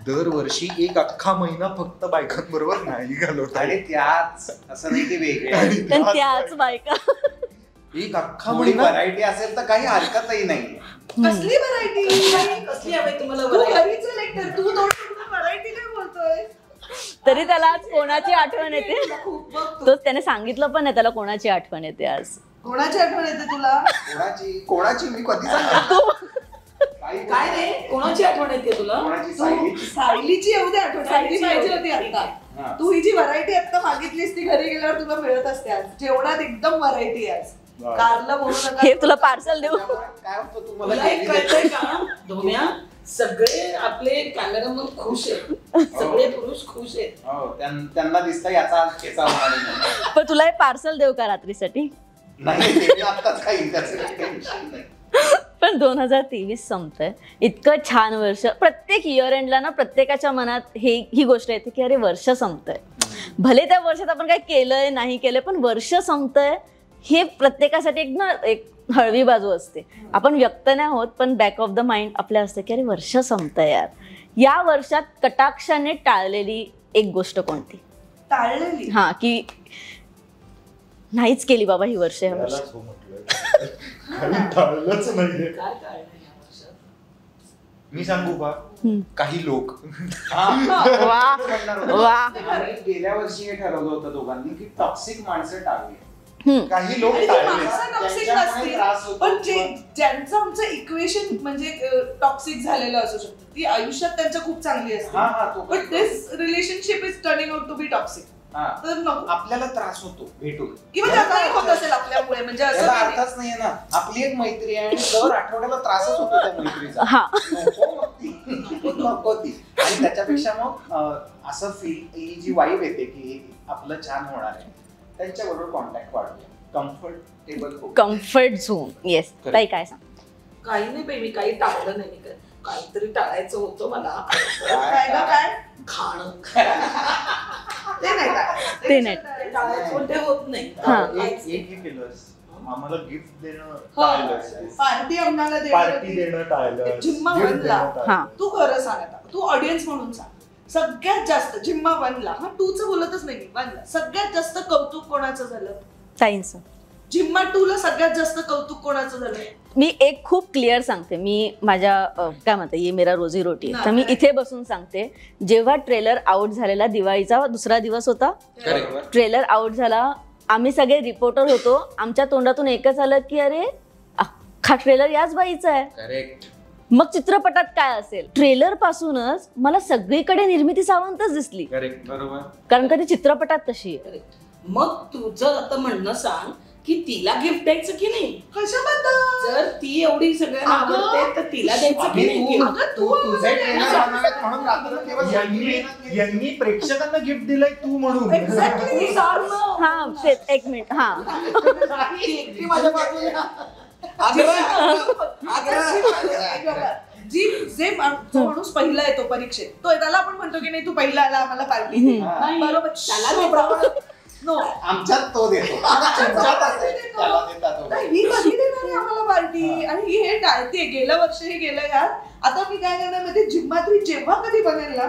दरवर्षी एक अख्खा महिना फक्त बायकांबरोबर नाही घालवत. आणि त्याच असं नाही की वेगळे त्याच बायका एक अख्खा महिना. व्हरायटी असेल तर काही हरकतही नाही. कसली व्हरायटी, कसली हवी तुम्हाला? तू व्हरायटी काय बोलतोय? तरी त्याला आज कोणाची आठवण येते? तोच त्याने सांगितलं पण आहे त्याला कोणाची आठवण येते आज. कोणाची आठवण येते तुला? कोणाची मी कधी सांगतो काय रे, कोणाची आठवण येते तुला? सायलीची येऊ दे आठवण. सायली पाहिजे होती आता. तू ही जी व्हरायटी आता मागितलीस ती घरी गेल्यावर तुला मिळत असते. आज जेवणात एकदम व्हरायटी आहे. कारला बोलू नका. हे तुला पार्सल देऊ. काय होतं तुम्हाला कळतंय का धोम्या? सगळे आपले कॅमेरामन खुश आहेत, सगळे पुरुष खुश आहेत. हो, त्यांना दिसतं याचा आज खेचा होणार नाही. पण तुला हे पार्सल देऊ का रात्रीसाठी? नाही, ते मी आत्ताच काही त्याचं काही टेन्शन नाही. पण 2023 संपतंय, इतकं छान वर्ष. प्रत्येक इयर एंडला ना प्रत्येकाच्या मनात ही गोष्ट येते की अरे वर्ष संपतंय. भले त्या वर्षात आपण काही केलंय नाही केलंय, पण वर्ष संपतंय हे प्रत्येकासाठी एक हळवी बाजू असते. आपण व्यक्त नाही होत, पण बॅक ऑफ द माइंड आपल्या असतं की अरे वर्ष संपतंय यार. या वर्षात कटाक्षाने टाळलेली एक गोष्ट कोणती? टाळलेली? हा, की नाहीच केली बाबा ही वर्ष. ह्या वर्ष टाळलंच नाहीये. काय काय नाही या वर्षात. मी सांगू का? काही लोक वा वा. आम्ही गेल्या वर्षी हे ठरवलं होतं दोघांनी की टॉक्सिक माणसं टाळूया. काही लोक आणि ती टाळले. माणसं टॉक्सिक त्यांच्यामुळे नसतील, त्रास होतो. पण ज्यांचं आमचं इक्वेशन म्हणजे टॉक्सिक झालेलं असू शकतं, ती आयुष्यात त्यांच्या खूप चांगली असते, तो but this relationship is turning out to be toxic. तर नको. आपल्याला त्रास होतो भेटून किंवा त्याचा एक होत असेल आपल्यामुळे, म्हणजे असं याला काही नाही. अर्थच नाहीये ना. आपली एक मैत्री आहे आणि दर आठवड्याला त्रासच होतो त्या मैत्रीचा. हा. नको ती. आणि त्याच्यापेक्षा मग असं फील, ही जी वाईब येते की आपलं छान होणार आहे, त्यांच्याबरोबर कॉन्टॅक्ट वाढूया, कम्फर्टेबल हो. Comfort zone. येस. ताई काय सांग? काही नाही बाई, मी काही टाळलं नाही. मी काहीतरी टाळायचं होतं मला. काय ना काय खाणं ते नाही काय. ते नाही. टाळायचं पण ते होत नाही. हा. एक हे केलंस, आम्हाला गिफ्ट देणं हो. टाळलंस. पार्टी आम्हाला पार्टी देणं टाळलं. जिम्मा gift वनला. देणं टाळलं. हा. तू खरं सांग आता, तू ऑडियन्स म्हणून सांग, सगळ्यात जास्त जिम्मा वनला, हा टूच बोलतच नाही मी, वनला सगळ्यात जास्त कौतुक कोणाचं झालं? ताईंचं. जिम्मा टूला सगळ्यात जास्त कौतुक कोणाचं झालं? मी एक खूप क्लिअर सांगते. मी माझ्या काय म्हणते, ये मेरा रोजी रोटी, तर मी इथे बसून सांगते. जेव्हा ट्रेलर आउट झालेला, दिवाळीचा दुसरा दिवस होता, ट्रेलर आउट झाला, आम्ही सगळे रिपोर्टर होतो, आमच्या तोंडातून एकच आलं की अरे अख्खा ट्रेलर याच बाईचा आहे. करेक्ट. मग चित्रपटात काय असेल? ट्रेलर पासूनच मला सगळीकडे निर्मिती सावंतच दिसली. करेक्ट. बरोबर. कारण का ती चित्रपटात तशी आहे. मग तुझं आता म्हणणं सांग की तिला गिफ्ट द्यायचं की नाही? कशाबद्दल? जर ती एवढी सगळ्यांना आवडते तर तिला द्यायचं की नाही? तुझे ट्रेनर बनणार आहेत म्हणून रात्रंदिवस यांनी प्रेक्षकांना गिफ्ट दिलंय तू म्हणून. एक्झॅक्टली. हा तेच. एक मिनिट. हा, माझ्या बाजूने जे माणूस पहिला येतो परीक्षेत, तो त्याला आपण म्हणतो की नाही तू पहिला आला, आम्हाला पार्टी दे. बरोबर. त्याला नो, आमच्यात तो देतो. त्याला देतात तो. ही कधी देणार आहे आम्हाला पार्टी? आणि ही हे टाळते. गेल्या वर्षी गेलं यार. आता मी काय करणार माहिती, जिम्मा 3 जेव्हा कधी बनेल ना,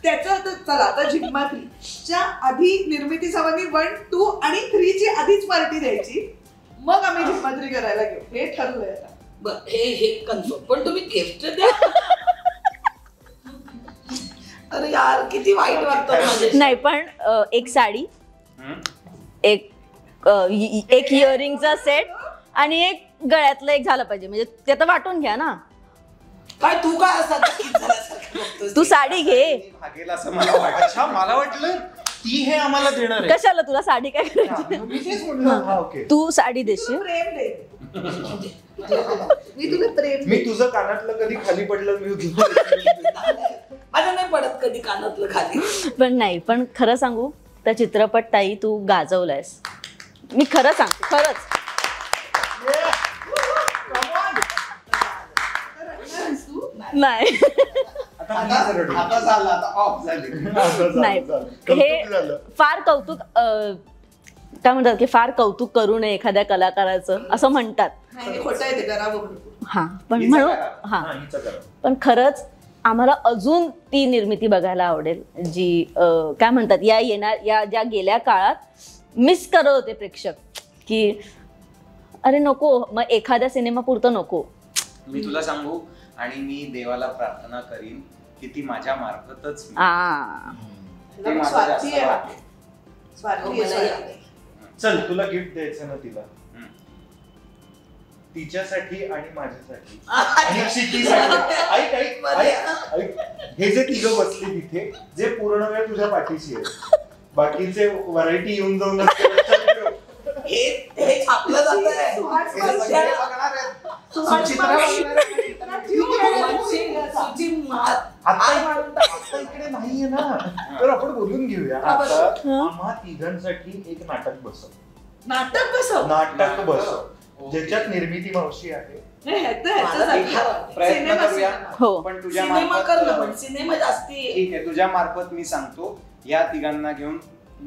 त्याचं आता चला, आता जिम्मा 3च्या आधी निर्मिती सावंतनी 1, 2 आणि 3 ची आधीच पार्टी द्यायची, मग आम्ही जिम्मा 3 करायला घेऊ. हे ठरलंय आता. बरं, हे कन्फर्म. पण तुम्ही गिफ्ट द्या. अरे यार, किती वाईट वाटतं माझ्या. नाही पण एक साडी, एक इयरिंगचा सेट आणि एक गळ्यातलं एक झालं पाहिजे. म्हणजे ते तर वाटून घ्या ना. काय तू काय असा चकित झाल्यासारखं बघतोस? तू साडी घे. भागेल असं मला वाटतं. अच्छा, मला वाटलं ती हे आम्हाला देणार आहे. कशाला तुला साडी काय करायची? मी तेच म्हणलं. हा, ओके. तू साडी देशील. प्रेम दे. मी तुला प्रेम मी तुझं कानातलं कधी खाली पडलं मी माझ्या नाही पडत कधी कानातलं खाली. पण नाही, पण खरं सांगू, त्या चित्रपट ताई तू गाजवलायस. मी खरं सांगते, खरंच. नाही आता झालं, आता ऑफ झाली. नाही, हे फार कौतुक काय म्हणतात की फार कौतुक करू नये एखाद्या कलाकाराचं असं म्हणतात. नाही, खोटं आहे ते, करावं भरपूर. हा, पण म्हणून हा, करा. पण खरंच आम्हाला अजून ती निर्मिती बघायला आवडेल जी काय म्हणतात या ज्या गेल्या काळात मिस करत होते प्रेक्षक, की अरे नको, मग एखाद्या सिनेमा पुरतं नको. मी तुला सांगू, आणि मी देवाला प्रार्थना करीन की ती माझ्या मार्फतच ते माझं स्वार्थी जास्त आहे. वाटेल. स्वार्थी आहे, स्वार्थी. चल, तुला गिफ्ट द्यायचं ना तिला, तिच्यासाठी आणि माझ्यासाठी आणि क्षितीसाठी. ऐक ऐक ऐक ऐक, हे जे तिघं बसले तिथे, जे पूर्ण वेळ तुझ्या पाठीशी आहे, बाकीचे व्हरायटी येऊन जाऊन हे छापलं जात आहे. सुहास हे सगळे बघणार आहेत. आता इकडे नाहीये ना, तर आपण बोलून घेऊया. आता आम्हा तिघांसाठी एक नाटक बसव. नाटक बसव ज्याच्यात निर्मिती मावशी आहे. प्रयत्न करूया. पण तुझ्या ठीक आहे, तुझ्या मार्फत मी सांगतो, या तिघांना घेऊन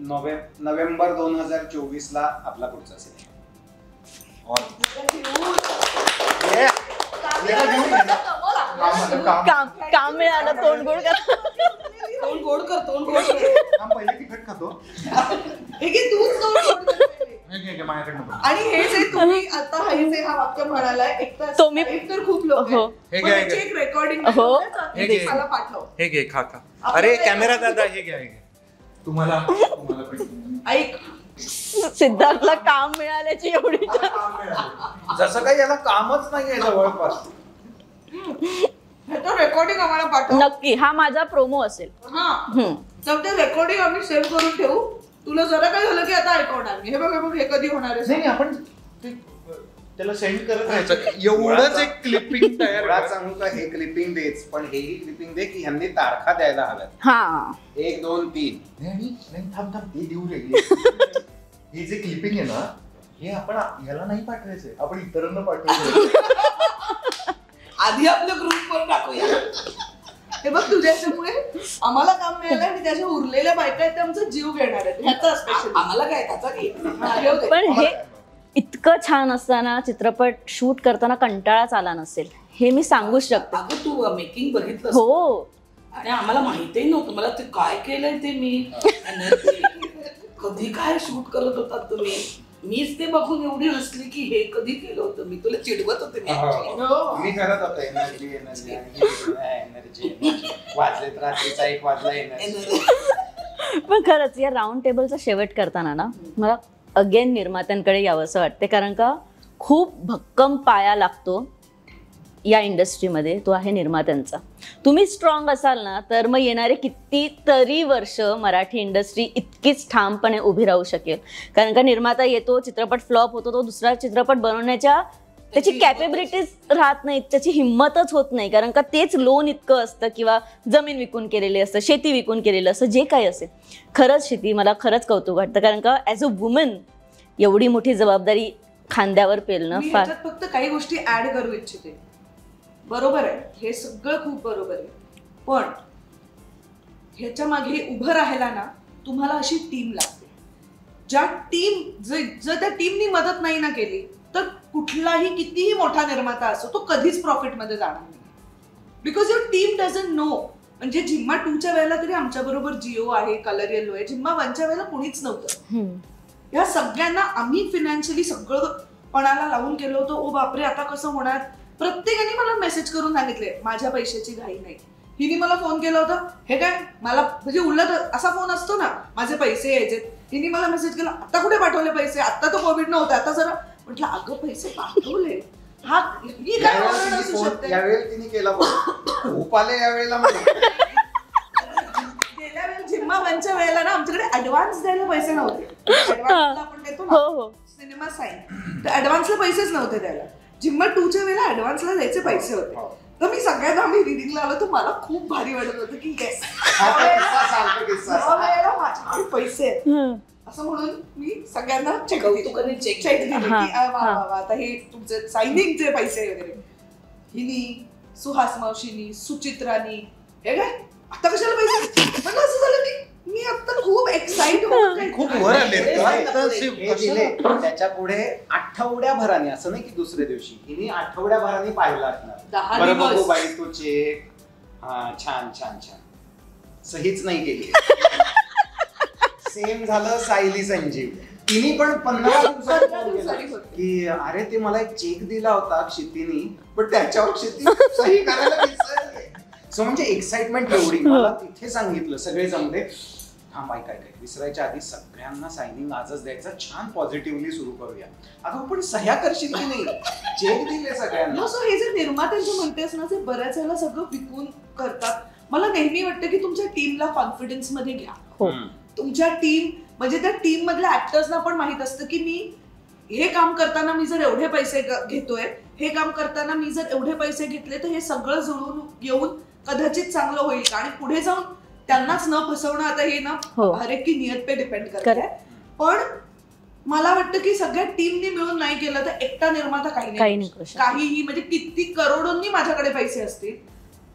नोव्हेंबर 2024 आपला पुढचा सिनेमा. काम मिळालं. तोंड गोड कर. पहिले तिखट खातो. आणि हे जे तुम्ही आता हा वाक्य म्हणालाय, एक तर खूप लोक एक रेकॉर्डिंग मला पाठव. हे घे, खा. अरे कॅमेरा दादा, हे घ्या. तुम्हाला ऐक, सिद्धार्थला काम मिळाल्याची एवढी जसं काही याला कामच नाहीये जवळपास. रेकॉर्डिंग आम्हाला पाठव. नक्की, हा माझा प्रोमो असेल. तर ते रेकॉर्डिंग आम्ही सेव्ह करून ठेवू. तुला जरा काय झालं की आता ऐकवणार मी. हे बघ हे कधी होणार आहे. नाही, आपण त्याला सेंड करत राहायचं. एवढंच एक क्लिपिंग तयार सांगू का? हे क्लिपिंग देच, पण हेही क्लिपिंग दे की ह्यांनी तारखा द्यायला हव्यात. 1 2 3. नाही, थांब ते देऊ रे. हे जे क्लिपिंग आहे ना, हे आपण ह्याला नाही पाठवायचंय, आपण इतरांना पाठवायचं. आधी आपल्या ग्रुपवर टाकूया. हे बघ, तुझ्यामुळे आम्हाला काम मिळालं आणि त्याच्या उरलेल्या बायका आहेत त्या आमचा जीव घेणार आहेत. ह्याचा स्पेशल आम्हाला काय त्याचा की. पण हे इतकं छान असताना चित्रपट शूट करताना कंटाळाच आला नसेल, हे मी सांगू शकते. अगं तू मेकिंग बघितलं? हो. आणि आम्हाला माहितीही नव्हतं. मला ते काय केलंय ते मी कधी काय शूट करत होतात तुम्ही. मीच ते बघून एवढी हसली की हे कधी केलं होतं. मी तुला चिडवत होते. मी करत होतो एनर्जी वाजलेत, रात्रीचा 1 वाजला एनर्जी. पण खरंच या राऊंड टेबलचा शेवट करताना ना, मला अगेन निर्मात्यांकडे यावं असं वाटते. कारण का खूप भक्कम पाया लागतो या इंडस्ट्रीमध्ये, तो आहे निर्मात्यांचा. तुम्ही स्ट्रॉंग असाल ना, तर मग येणारे कितीतरी वर्ष मराठी इंडस्ट्री इतकीच ठामपणे उभी राहू शकेल. कारण का निर्माता येतो, चित्रपट फ्लॉप होतो, तो दुसरा चित्रपट बनवण्याच्या त्याची कॅपेबिलिटीज राहत नाहीत, त्याची हिंमतच होत नाही. कारण का तेच लोन इतकं असतं, किंवा जमीन विकून केलेली असतं, शेती विकून केलेलं असतं, जे काही असेल. खरंच शेती मला खरंच कौतुक वाटतं. कारण का ॲज अ वुमन एवढी मोठी जबाबदारी खांद्यावर पेलणं फार. फक्त काही गोष्टी ऍड करू इच्छिते. बरोबर आहे, हे सगळं खूप बरोबर आहे. पण ह्याच्या मागे उभं राहायला ना तुम्हाला अशी टीम लागते. ज्या टीम जर त्या टीमनी मदत नाही ना केली, तर कुठलाही कितीही मोठा निर्माता असो तो कधीच प्रॉफिटमध्ये जाणार नाही. Because your team doesn't know. म्हणजे झिम्मा 2च्या वेळेला तरी आमच्या बरोबर जिओ आहे, कलर येलो आहे. झिम्मा 1च्या वेळेला कुणीच नव्हतं. या सगळ्यांना आम्ही फिनॅन्शियली सगळं पणाला लावून केलं होतं. ओ बापरे, आता कसं होणार. प्रत्येकाने मला मेसेज करून सांगितले माझ्या पैशाची घाई नाही. हिने मला फोन केला होता, हे काय मला म्हणजे उलट असा फोन असतो ना, माझे पैसे यायचे. हिने मला मेसेज केला, आता कुठे पाठवले पैसे, आता तर कोविड नव्हतं, आता जरा. म्हटलं अगं पैसे पाठवले. हा ही काय ऑर्डर असू शकते. यावेळी तिने केला खूप आले यावेळेला. गेल्या वेळेला झिम्मा 1च्या वेळेला ना आमच्याकडे ऍडव्हान्स द्यायला पैसे नव्हते. ऍडव्हान्स आपण देतो ना सिनेमा साईन, तर ऍडव्हान्सला पैसेच नव्हते द्यायला. झिम्मा 2च्या वेळेला ऍडव्हान्सला द्यायचे पैसे होते. तर मी सगळ्यांना आम्ही रिडिंगला आलो, तर मला खूप भारी वाटत होतं की येस माझ्याकडे पैसे आहेत असं म्हणून मी सगळ्यांना चेक दिली की आता हे तुमचे सायनिंगचे पैसे वगैरे. हिनी, सुहास मावशीनी, सुचित्रानी, हे काय आता कशाला पैसे. पण असं झालं की मी आता खूप एक्साइट होते. खूप वर आले. त्याच्या पुढे आठवड्याभराने, असं नाही की दुसऱ्या दिवशी, हिने आठवड्याभराने पाहिला असणार. 10 दिवस बाई तो चेक. हा छान छान छान. सहीच नाही केली. सेम झालं सायली संजीव. तिने पण 15 दिवसांनी की अरे ते मला एक चेक दिला होता क्षितीनी, पण त्याच्यावर क्षिती सही करायला विसरले. सो म्हणजे एक्साइटमेंट एवढी. मला तिथे सांगितलं सगळे जमले, हा बाई काय विसरायच्या आधी सगळ्यांना सायनिंग आजच द्यायचं, छान पॉझिटिव्हली सुरू करूया. अगं पण सह्या करशील की नाही, चेक दिले सगळ्यांना. सो हे जे निर्मात्यांचे म्हणतेस ना, जे बऱ्याच वेळेला सगळं विकून करतात, मला नेहमी वाटतं की तुमच्या टीमला कॉन्फिडन्स मध्ये घ्या. तुमच्या टीम म्हणजे त्या टीम मधल्या ऍक्टर्सना पण माहित असतं की मी हे काम करताना मी जर एवढे पैसे घेतोय, हे काम करताना मी जर एवढे पैसे घेतले तर हे सगळं जुळून येऊन कदाचित चांगलं होईल का, आणि पुढे जाऊन त्यांनाच न फसवणं. आता हे ना हर एक की नियत पे डिपेंड करते. पण मला वाटतं की सगळ्या टीमनी मिळून नाही केलं तर एकटा निर्माता काहीही म्हणजे किती करोडोंनी माझ्याकडे पैसे असतील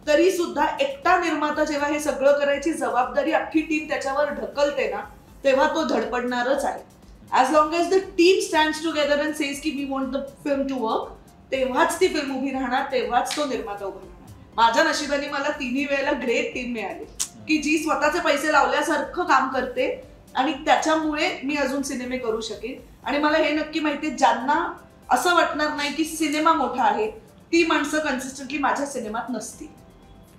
तरी सुद्धा एकटा निर्माता जेव्हा हे सगळं करायची जबाबदारी अख्खी टीम त्याच्यावर ढकलते ना, तेव्हा तो धडपडणारच आहे. As long as the team stands together and says की we want the film to work, तेव्हाच ती फिल्म उभी राहणार, तेव्हाच तो निर्माता उभा राहणार. माझ्या नशिबाने मला तिन्ही वेळेला ग्रेट टीम मिळाली की जी स्वतःचे पैसे लावल्यासारखं काम करते, आणि त्याच्यामुळे मी अजून सिनेमे करू शकेन. आणि मला हे नक्की माहितीये ज्यांना असं वाटणार नाही की सिनेमा मोठा आहे, ती माणसं कन्सिस्टंटली माझ्या सिनेमात नसतील.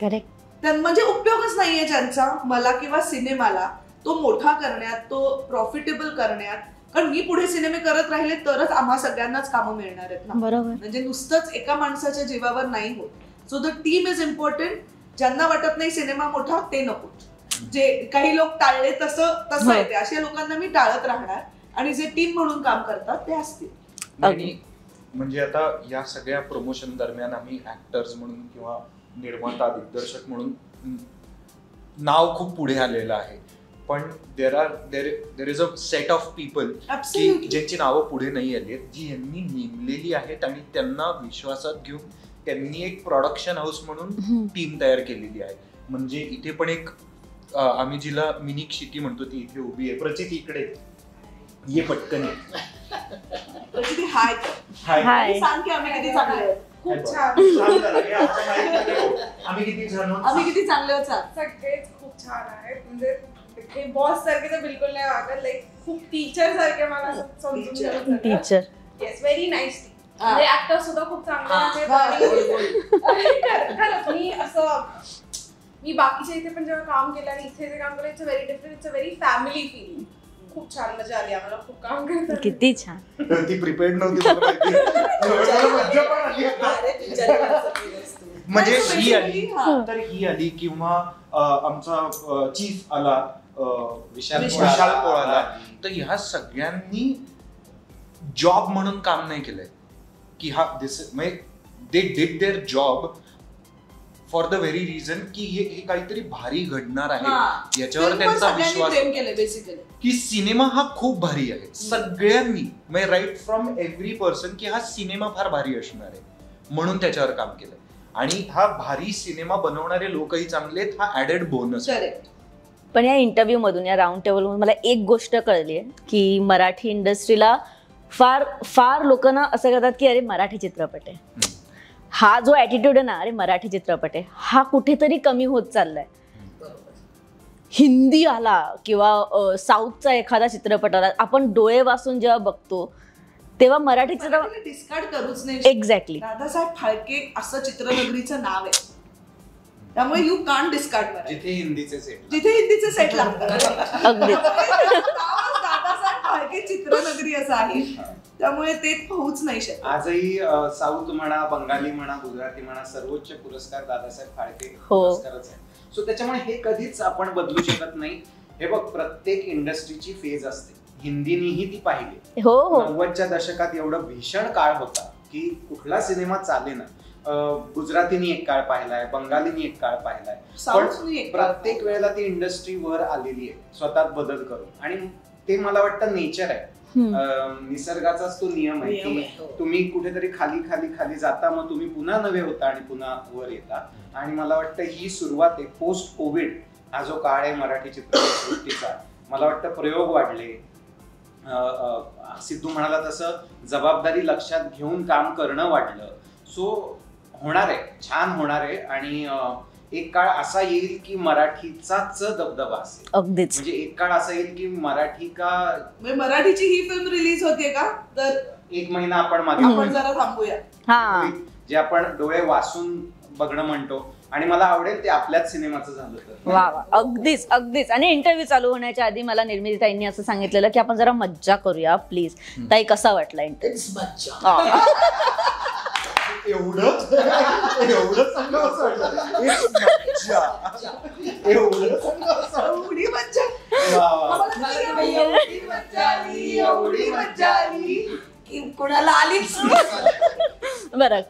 करेक्ट. म्हणजे उपयोगच नाहीये ज्यांचा मला किंवा सिनेमाला तो मोठा करण्यात, तो प्रॉफिटेबल करण्यात. कारण मी पुढे सिनेमे करत राहिले तरच आम्हा सगळ्यांनाच कामं मिळणार आहेत ना. बरोबर. म्हणजे नुसतंच एका माणसाच्या जीवावर नाही होत. So the team is important. ज्यांना वाटत नाही सिनेमा मोठा ते नको, जे काही लोक टाळले तसं येते अशा लोकांना मी टाळत राहणार, आणि जे टीम म्हणून काम करतात ते असतील. आणि म्हणजे आता या सगळ्या प्रमोशन दरम्यान आम्ही ऍक्टर्स म्हणून किंवा निर्माता दिग्दर्शक म्हणून नाव खूप पुढे आलेलं आहे, पण there is a set of people की ज्यांची नावं पुढे नाही आली आहेत, जी यांनी नेमलेली आहेत आणि त्यांना विश्वासात घेऊन त्यांनी एक प्रोडक्शन हाऊस म्हणून टीम तयार केलेली आहे. म्हणजे इथे पण एक आम्ही जिला मिनी क्षिती म्हणतो ती इथे उभी आहे. प्रचिती इकडे ये पटकन. प्रचिती हाय हाय. सांग की आम्ही किती चांगले आहोत. खूप छान. आम्ही किती चांगले आहोत. सगळेच खूप छान आहेत. म्हणजे हे बॉस सारखे तर बिलकुल नाही वागत, लाईक खूप टीचर सारखे मला समजून टीचर. Yes, very nice. म्हणजे ऍक्टर सुद्धा खूप चांगले आहेत. खरंच मी बाकीच्या इथे पण जेव्हा काम केलं आणि इथे जे काम केलं, it's very different. It's a very family feeling. खूप छान मजा आली आम्हाला खूप काम करताना. किती छान. ती प्रिपेअर्ड नव्हती. म्हणजे ही आली तर ही आली किंवा आमचा चीफ आला विशाल पोळाला, तर ह्या सगळ्यांनी जॉब म्हणून काम नाही केलंय की हा दिस म्हणजे they did there job for the very reason की हे काहीतरी भारी घडणार आहे याच्यावर त्यांचा विश्वास की सिनेमा हा खूप भारी आहे. सगळ्यांनी म्हणजे राईट फ्रॉम एव्हरी पर्सन की हा सिनेमा फार भारी असणार आहे म्हणून त्याच्यावर काम केलंय. आणि हा भारी सिनेमा बनवणारे लोकही चांगले आहेत, हा ऍडेड बोनस. पण या इंटरव्ह्यू मधून, या राऊंड टेबल मधून मला एक गोष्ट कळली आहे की मराठी इंडस्ट्रीला फार फार लोकांना असं करतात की अरे मराठी चित्रपट आहे, हा जो ऍटिट्यूड आहे ना, अरे मराठी चित्रपट आहे, हा कुठेतरी कमी होत चाललाय. हिंदी आला किंवा साऊथचा एखादा चित्रपट आला, आपण डोळे वाचून जेव्हा बघतो तेव्हा मराठी चित्रपट डिस्कार्ड करूच नाही. एक्झॅक्टली. दादासाहेब फाळके असं चित्रनगरीचं नाव आहे, त्यामुळे यू कांट डिस्कार्ड. जिथे हिंदीचे सेट लागतात अगदी. दादासाहेब फाळके चित्रनगरी असं आहे, त्यामुळे ते पोहोच नाही शकत. आजही साऊथ म्हणा, बंगाली म्हणा, गुजराती म्हणा, सर्वोच्च पुरस्कार दादासाहेब फाळके पुरस्कारच आहे. सो त्याच्यामुळे हे कधीच आपण बदलू शकत नाही. हे बघ, प्रत्येक इंडस्ट्रीची फेज असते. हिंदीनीही ती पाहिली. 90च्या दशकात एवढं भीषण काळ होता की कुठला सिनेमा चालेना. गुजरातीनी एक काळ पाहिलाय, बंगालीनी एक काळ पाहिलाय, पण प्रत्येक वेळेला ती इंडस्ट्री वर आलेली आहे स्वतःत बदल करून. आणि ते मला वाटतं नेचर आहे, निसर्गाचाच तो नियम आहे की तुम्ही कुठेतरी खाली खाली खाली जाता, मग तुम्ही पुन्हा नवे होता आणि पुन्हा वर येता. आणि मला वाटतं ही सुरुवात आहे. पोस्ट कोविड हा जो काळ आहे मराठी चित्रपटसृष्टीचा, मला वाटतं प्रयोग वाढले. सिद्धू म्हणाला तसं जबाबदारी लक्षात घेऊन काम करणं वाढलं. सो होणार आहे, छान होणार आहे. आणि एक काळ असा येईल की मराठीचाच दबदबा असेल. अगदीच. म्हणजे एक काळ असा येईल की मराठीची ही फिल्म रिलीज होते का, तर एक महिना आपण मागे जरा थांबूया. जे आपण डोळे वाचून बघणं म्हणतो, आणि मला आवडेल ते आपल्याच सिनेमाचं झालं तर. वा वा, अगदीच अगदीच. आणि इंटरव्ह्यू चालू होण्याच्या आधी मला निर्मिती ताईंनी असं सांगितलेलं की आपण जरा मज्जा करूया प्लीज. ताई, कसा वाटला इंटरव्ह्यू? एवढं चांगलं असं वाटलं. एवढी मज्जा आलीच. बरं,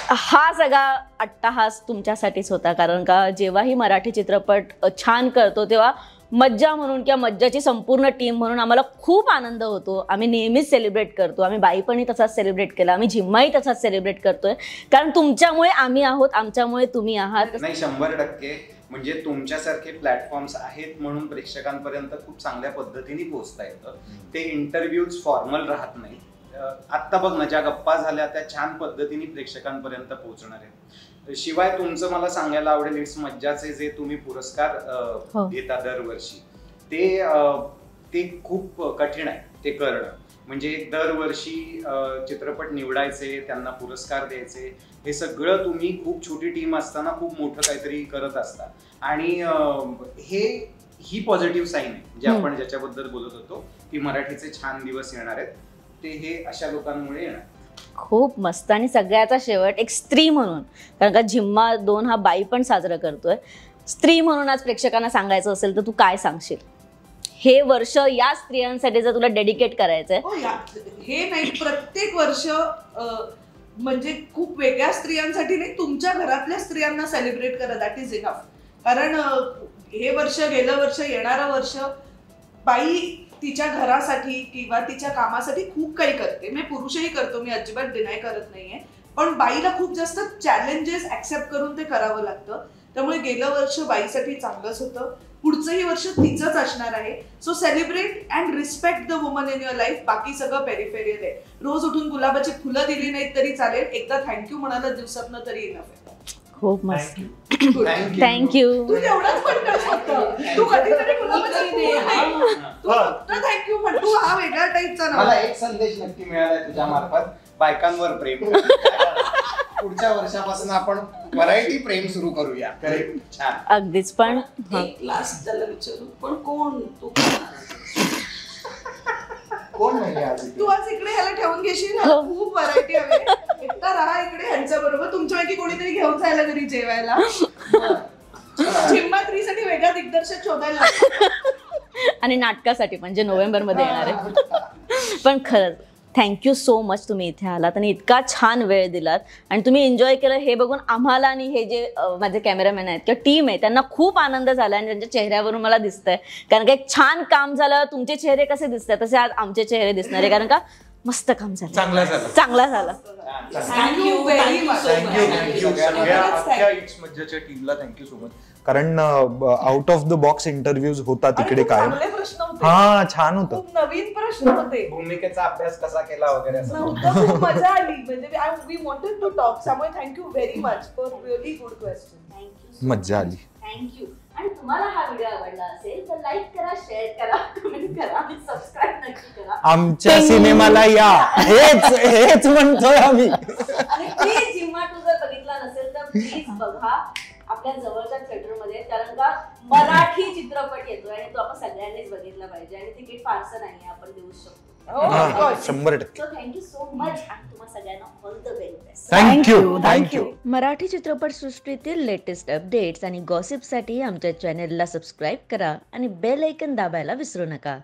हा सगळा अट्टाहास तुमच्यासाठीच होता, कारण का जेव्हाही मराठी चित्रपट छान करतो तेव्हा मज्जा म्हणून किंवा मज्जाची संपूर्ण टीम म्हणून आम्हाला खूप आनंद होतो. आम्ही नेहमीच सेलिब्रेट करतो. आम्ही बाईपणी तसाच सेलिब्रेट केला, आम्ही झिम्माही तसाच सेलिब्रेट करतोय, कारण तुमच्यामुळे आम्ही आहोत, आमच्यामुळे तुम्ही आहात. नाही, 100% म्हणजे तुमच्यासारखे प्लॅटफॉर्म्स आहेत म्हणून प्रेक्षकांपर्यंत खूप चांगल्या पद्धतीने पोहोचता येतं. ते इंटरव्ह्यूज फॉर्मल राहत नाही. आत्ता बघ ना, ज्या गप्पा झाल्या त्या छान पद्धतीने प्रेक्षकांपर्यंत पोहोचणार आहेत. शिवाय तुमचं मला सांगायला आवडेल, इट्स मज्जाचे जे तुम्ही पुरस्कार घेता दरवर्षी, ते खूप कठीण आहे ते करणं. म्हणजे दरवर्षी चित्रपट निवडायचे, त्यांना पुरस्कार द्यायचे, हे सगळं तुम्ही खूप छोटी टीम असताना खूप मोठं काहीतरी करत असता. आणि ही पॉझिटिव्ह साईन आहे जे आपण ज्याच्याबद्दल बोलत होतो की मराठीचे छान दिवस येणार आहेत, ते हे अशा लोकांमुळे येणार. खूप मस्त. आणि सगळ्याचा शेवट एक स्त्री म्हणून, कारण का झिम्मा 2 हा बाई पण साजरा करतोय, स्त्री म्हणून आज प्रेक्षकांना सांगायचं असेल तर तू काय सांगशील? हे वर्ष या स्त्रियांसाठी जर तुला डेडिकेट करायचंय. हे नाही, प्रत्येक वर्ष म्हणजे खूप वेगळ्या स्त्रियांसाठी नाही, तुमच्या घरातल्या स्त्रियांना सेलिब्रेट करा, दॅट इज इनफ. कारण हे वर्ष, गेलं वर्ष, येणारं वर्ष बाई तिच्या घरासाठी किंवा तिच्या कामासाठी खूप काही करते. मी पुरुषही करतो, मी अजिबात डिनाय करत नाहीये, पण बाईला खूप जास्त चॅलेंजेस ऍक्सेप्ट करून ते करावं लागतं. त्यामुळे गेलं वर्ष बाईसाठी चांगलंच होतं, पुढचंही वर्ष तिचंच असणार आहे. So celebrate and respect the woman in your life. बाकी सगळं पेरिफेरियल आहे. रोज उठून गुलाबाची फुलं दिली नाहीत तरी चालेल, एकदा थँक्यू म्हणाला दिवसातनं तरी इनफ आहे. खूप मस्त. थँक्यू. तू एवढंच म्हणतोस फक्त, तू कधीतरी गुलाबाची फुलं नाही, तू फक्त थँक्यू म्हण. तू हा वेगळ्या टाईपचा ना. मला एक संदेश नक्की मिळालाय तुझ्या मार्फत, बायकांवर प्रेम. पुढच्या वर्षापासून आपण व्हरायटी प्रेम सुरू करूया. छान. अगदीच. पण एक लास्ट त्याला विचारू, पण कोण तू? कोण म्हणजे तू आज इकडे ह्याला ठेवून घेशील, खूप व्हरायटी हवी. एकटा राहा इकडे ह्यांच्या बरोबर, तुमच्यापैकी कोणीतरी घेऊन जायला घरी जेवायला. झिम्मा 3 साठी वेगळा दिग्दर्शक शोधायला आणि नाटकासाठी पण जे नोव्हेंबरमध्ये येणार आहे. पण खरंच थँक्यू सो मच, तुम्ही इथे आलात आणि इतका छान वेळ दिलात आणि तुम्ही एन्जॉय केलं. हे बघून आम्हाला आणि हे जे माझे कॅमेरामॅन आहेत किंवा टीम आहे त्यांना खूप आनंद झाला आणि त्यांच्या चेहऱ्यावरून मला दिसतंय, कारण का एक छान काम झालं. तुमचे चेहरे कसे दिसतात तसे आज आमचे चेहरे दिसणार आहे, कारण का मस्त काम झालं, चांगला झाला. Thank you very much. थँक्यू सगळ्या अख्ख्या इट्स मज्जाच्या टीमला थँक्यू सो मच. कारण out of the box interviews होता तिकडे काय. चांगले प्रश्न होते. हा, छान होतं. खूप नवीन प्रश्न होते. भूमिकेचा अभ्यास कसा केला वगैरे असं नव्हतं. खूप मजा आली. म्हणजे वी वॉन्टेड टू टॉक. त्यामुळे thank you very much for really good question. Thank you, मज्जा आली. थँक्यू. आणि तुम्हाला हा व्हिडिओ आवडला असेल तर लाईक करा, शेअर करा, कमेंट करा आणि सबस्क्राईब नक्की करा. आमच्या सिनेमाला या, हेच म्हणतोय आम्ही. आणि प्लीज झिम्मा 2 जर बघितला नसेल तर प्लीज बघा आपल्या जवळच्या थिएटरमध्ये, कारण का मराठी चित्रपट येतोय आणि तो आपण सगळ्यांनीच बघितला पाहिजे. आणि तिकीट फारसं नाही, आपण देऊ शकतो. 100%. थँक्यू सो मच आणि तुम्हा सगळ्यांना all the very best. Thank you. Marathi चित्रपटसृष्टीतील लेटेस्ट अपडेट्स आणि गॉसिपसाठी आमच्या चॅनेलला सबस्क्राईब करा आणि बेल आयकॉन दाबायला विसरू नका.